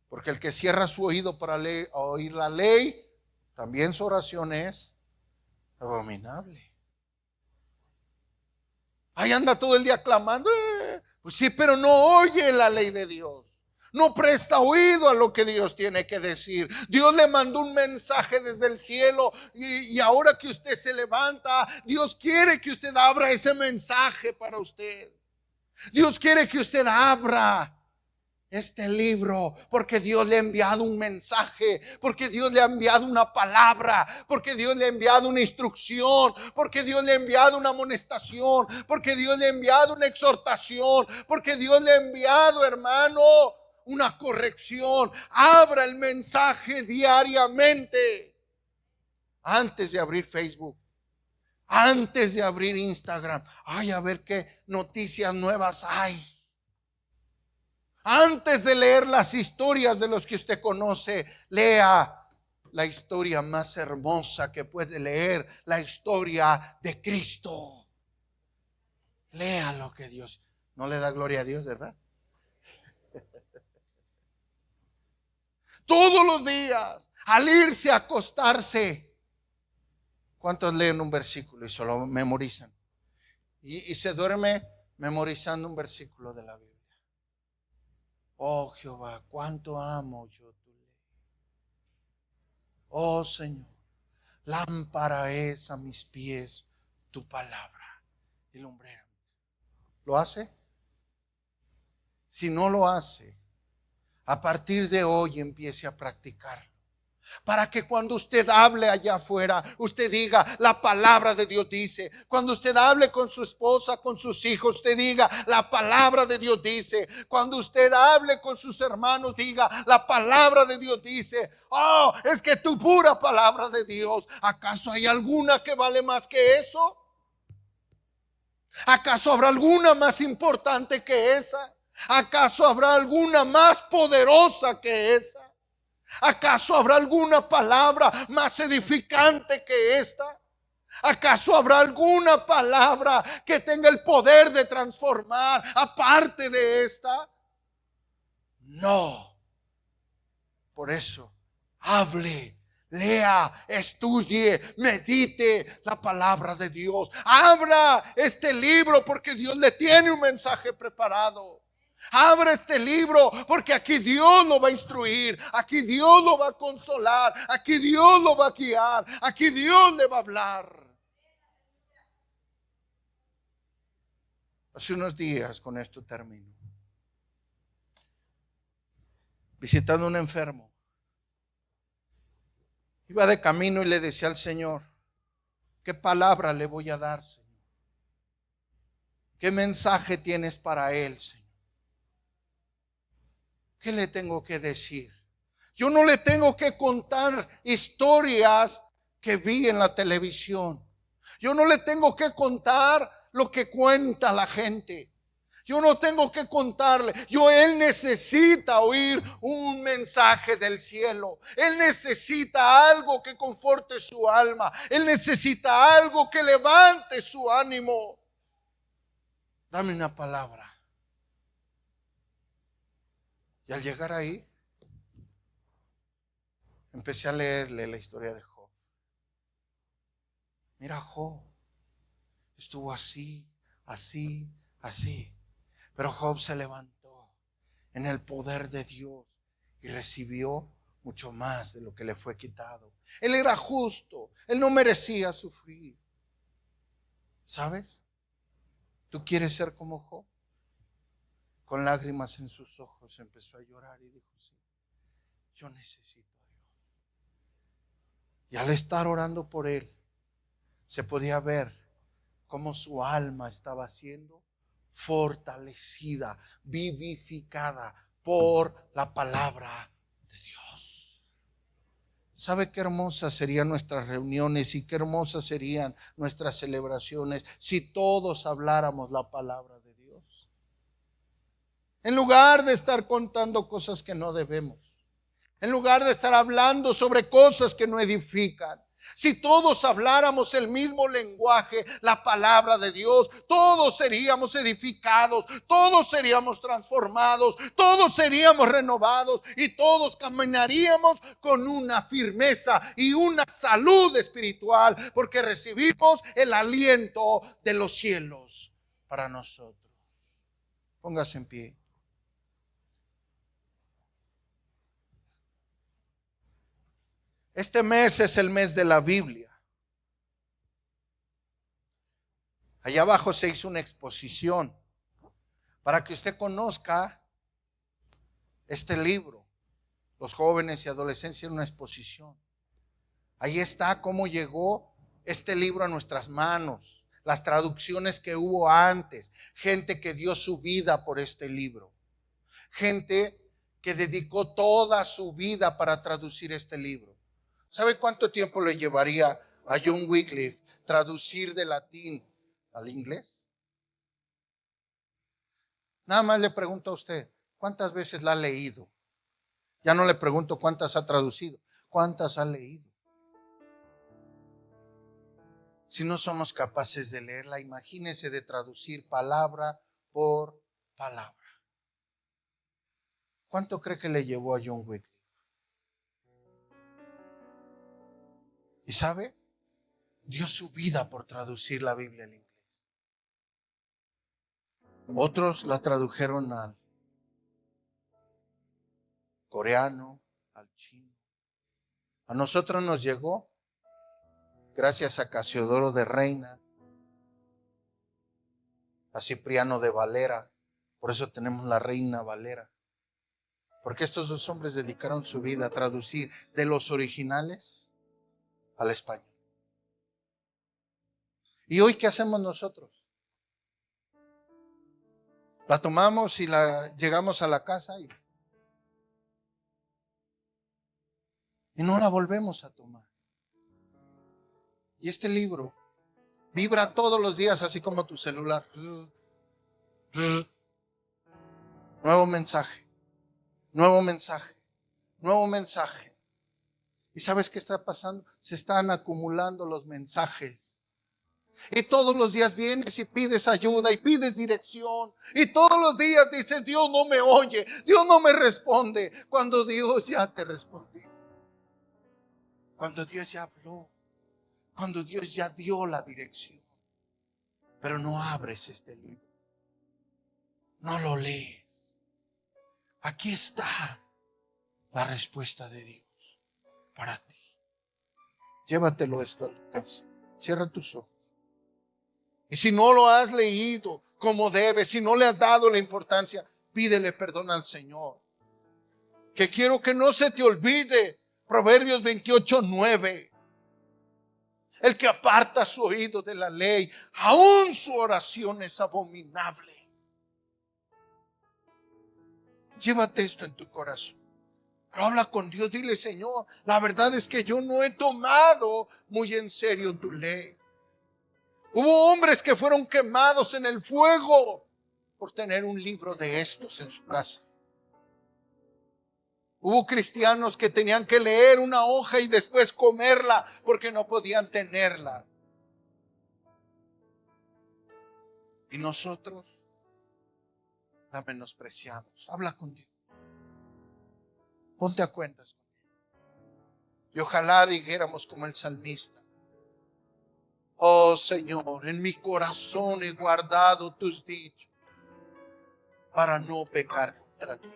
Porque el que cierra su oído para oír la ley, también su oración es abominable. Ahí anda todo el día clamando. Pues sí, pero no oye la ley de Dios. No presta oído a lo que Dios tiene que decir. Dios le mandó un mensaje desde el cielo y ahora que usted se levanta, Dios quiere que usted abra ese mensaje para usted. Dios quiere que usted abra este libro, porque Dios le ha enviado un mensaje, porque Dios le ha enviado una palabra, porque Dios le ha enviado una instrucción, porque Dios le ha enviado una amonestación, porque Dios le ha enviado una exhortación, porque Dios le ha enviado, hermano, una corrección. Abra el mensaje diariamente. Antes de abrir Facebook, antes de abrir Instagram, ay, a ver qué noticias nuevas hay. Antes de leer las historias de los que usted conoce, lea la historia más hermosa que puede leer, la historia de Cristo. Lea lo que Dios, no le da gloria a Dios, ¿verdad? Todos los días, al irse a acostarse, ¿cuántos leen un versículo y solo memorizan? Y se duerme memorizando un versículo de la Biblia. Oh Jehová, cuánto amo yo tu ley. Oh Señor, lámpara es a mis pies tu palabra y lumbrera. ¿Lo hace? Si no lo hace, a partir de hoy empiece a practicarlo. Para que cuando usted hable allá afuera, usted diga, la palabra de Dios dice. Cuando usted hable con su esposa, con sus hijos, usted diga, la palabra de Dios dice. Cuando usted hable con sus hermanos, diga, la palabra de Dios dice. Oh, es que tu pura palabra de Dios. ¿Acaso hay alguna que vale más que eso? ¿Acaso habrá alguna más importante que esa? ¿Acaso habrá alguna más poderosa que esa? ¿Acaso habrá alguna palabra más edificante que esta? ¿Acaso habrá alguna palabra que tenga el poder de transformar aparte de esta? No. Por eso, hable, lea, estudie, medite la palabra de Dios. Abra este libro porque Dios le tiene un mensaje preparado. Abra este libro porque aquí Dios lo va a instruir, aquí Dios lo va a consolar, aquí Dios lo va a guiar, aquí Dios le va a hablar. Hace unos días, con esto termino, visitando a un enfermo, iba de camino y le decía al Señor, ¿qué palabra le voy a dar, Señor? ¿Qué mensaje tienes para él, Señor? ¿Qué le tengo que decir? Yo no le tengo que contar historias que vi en la televisión. Yo no le tengo que contar lo que cuenta la gente. Yo no tengo que contarle. Él necesita oír un mensaje del cielo. Él necesita algo que conforte su alma. Él necesita algo que levante su ánimo. Dame una palabra. Y al llegar ahí, empecé a leerle la historia de Job. Mira, Job estuvo así, así, así. Pero Job se levantó en el poder de Dios y recibió mucho más de lo que le fue quitado. Él era justo, él no merecía sufrir. ¿Sabes? ¿Tú quieres ser como Job? Con lágrimas en sus ojos empezó a llorar y dijo, sí, yo necesito a Dios. Y al estar orando por él, se podía ver cómo su alma estaba siendo fortalecida, vivificada por la palabra de Dios. ¿Sabe qué hermosas serían nuestras reuniones y qué hermosas serían nuestras celebraciones si todos habláramos la palabra de Dios? En lugar de estar contando cosas que no debemos, en lugar de estar hablando sobre cosas que no edifican. Si todos habláramos el mismo lenguaje, la palabra de Dios, todos seríamos edificados, todos seríamos transformados, todos seríamos renovados y todos caminaríamos con una firmeza y una salud espiritual, porque recibimos el aliento de los cielos para nosotros. Póngase en pie. Este mes es el mes de la Biblia. Allá abajo se hizo una exposición para que usted conozca este libro. Los jóvenes y adolescentes en una exposición. Ahí está cómo llegó este libro a nuestras manos, las traducciones que hubo antes, gente que dio su vida por este libro, gente que dedicó toda su vida para traducir este libro. ¿Sabe cuánto tiempo le llevaría a John Wycliffe traducir de latín al inglés? Nada más le pregunto a usted, ¿cuántas veces la ha leído? Ya no le pregunto cuántas ha traducido, ¿cuántas ha leído? Si no somos capaces de leerla, imagínese de traducir palabra por palabra. ¿Cuánto cree que le llevó a John Wycliffe? ¿Y sabe? Dio su vida por traducir la Biblia al inglés. Otros la tradujeron al coreano, al chino. A nosotros nos llegó gracias a Casiodoro de Reina, a Cipriano de Valera. Por eso tenemos la Reina Valera. Porque estos dos hombres dedicaron su vida a traducir de los originales al español. ¿Y hoy qué hacemos nosotros? La tomamos y la llegamos a la casa y no la volvemos a tomar. Y este libro vibra todos los días, así como tu celular. Nuevo mensaje, nuevo mensaje, nuevo mensaje. ¿Y sabes qué está pasando? Se están acumulando los mensajes. Y todos los días vienes y pides ayuda y pides dirección. Y todos los días dices, Dios no me oye, Dios no me responde. Cuando Dios ya te respondió. Cuando Dios ya habló. Cuando Dios ya dio la dirección. Pero no abres este libro. No lo lees. Aquí está la respuesta de Dios para ti. Llévatelo esto a tu casa. Cierra tus ojos. Y si no lo has leído como debes, si no le has dado la importancia, pídele perdón al Señor. Que quiero que no se te olvide Proverbios 28:9. El que aparta su oído de la ley, aún su oración es abominable. Llévate esto en tu corazón. Pero habla con Dios, dile, Señor, la verdad es que yo no he tomado muy en serio tu ley. Hubo hombres que fueron quemados en el fuego por tener un libro de estos en su casa. Hubo cristianos que tenían que leer una hoja y después comerla porque no podían tenerla. Y nosotros la menospreciamos. Habla con Dios. Ponte a cuentas con Él. Y ojalá dijéramos como el salmista. Oh Señor, en mi corazón he guardado tus dichos para no pecar contra ti.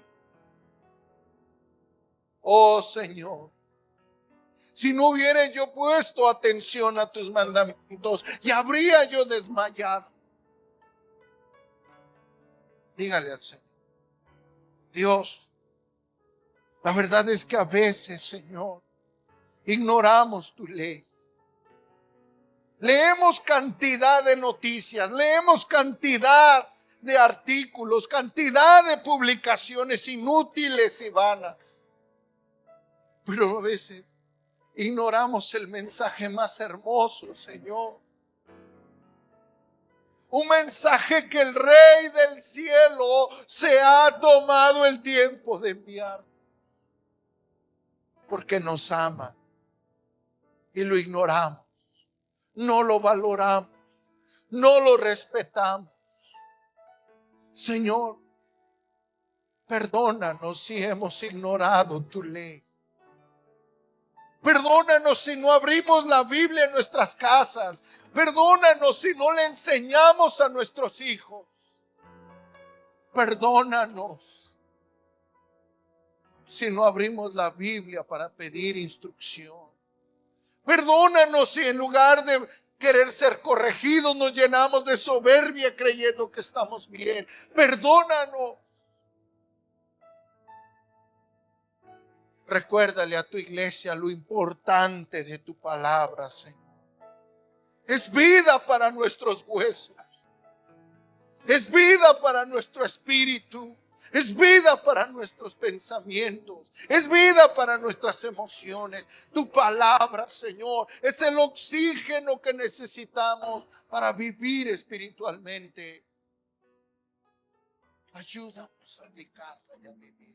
Oh Señor, si no hubiera yo puesto atención a tus mandamientos, ya habría yo desmayado. Dígale al Señor, Dios, la verdad es que a veces, Señor, ignoramos tu ley. Leemos cantidad de noticias, leemos cantidad de artículos, cantidad de publicaciones inútiles y vanas. Pero a veces Ignoramos el mensaje más hermoso, Señor. Un mensaje que el Rey del cielo se ha tomado el tiempo de enviar. Porque nos ama. Y lo ignoramos. No lo valoramos. No lo respetamos. Señor, perdónanos si hemos ignorado tu ley. Perdónanos si no abrimos la Biblia en nuestras casas. Perdónanos si no le enseñamos a nuestros hijos. Perdónanos si no abrimos la Biblia para pedir instrucción. Perdónanos si en lugar de querer ser corregidos nos llenamos de soberbia creyendo que estamos bien. Perdónanos. Recuérdale a tu iglesia lo importante de tu palabra, Señor. Es vida para nuestros huesos. Es vida para nuestro espíritu. Es vida para nuestros pensamientos. Es vida para nuestras emociones. Tu palabra, Señor, es el oxígeno que necesitamos para vivir espiritualmente. Ayúdanos a aplicarla y a vivir.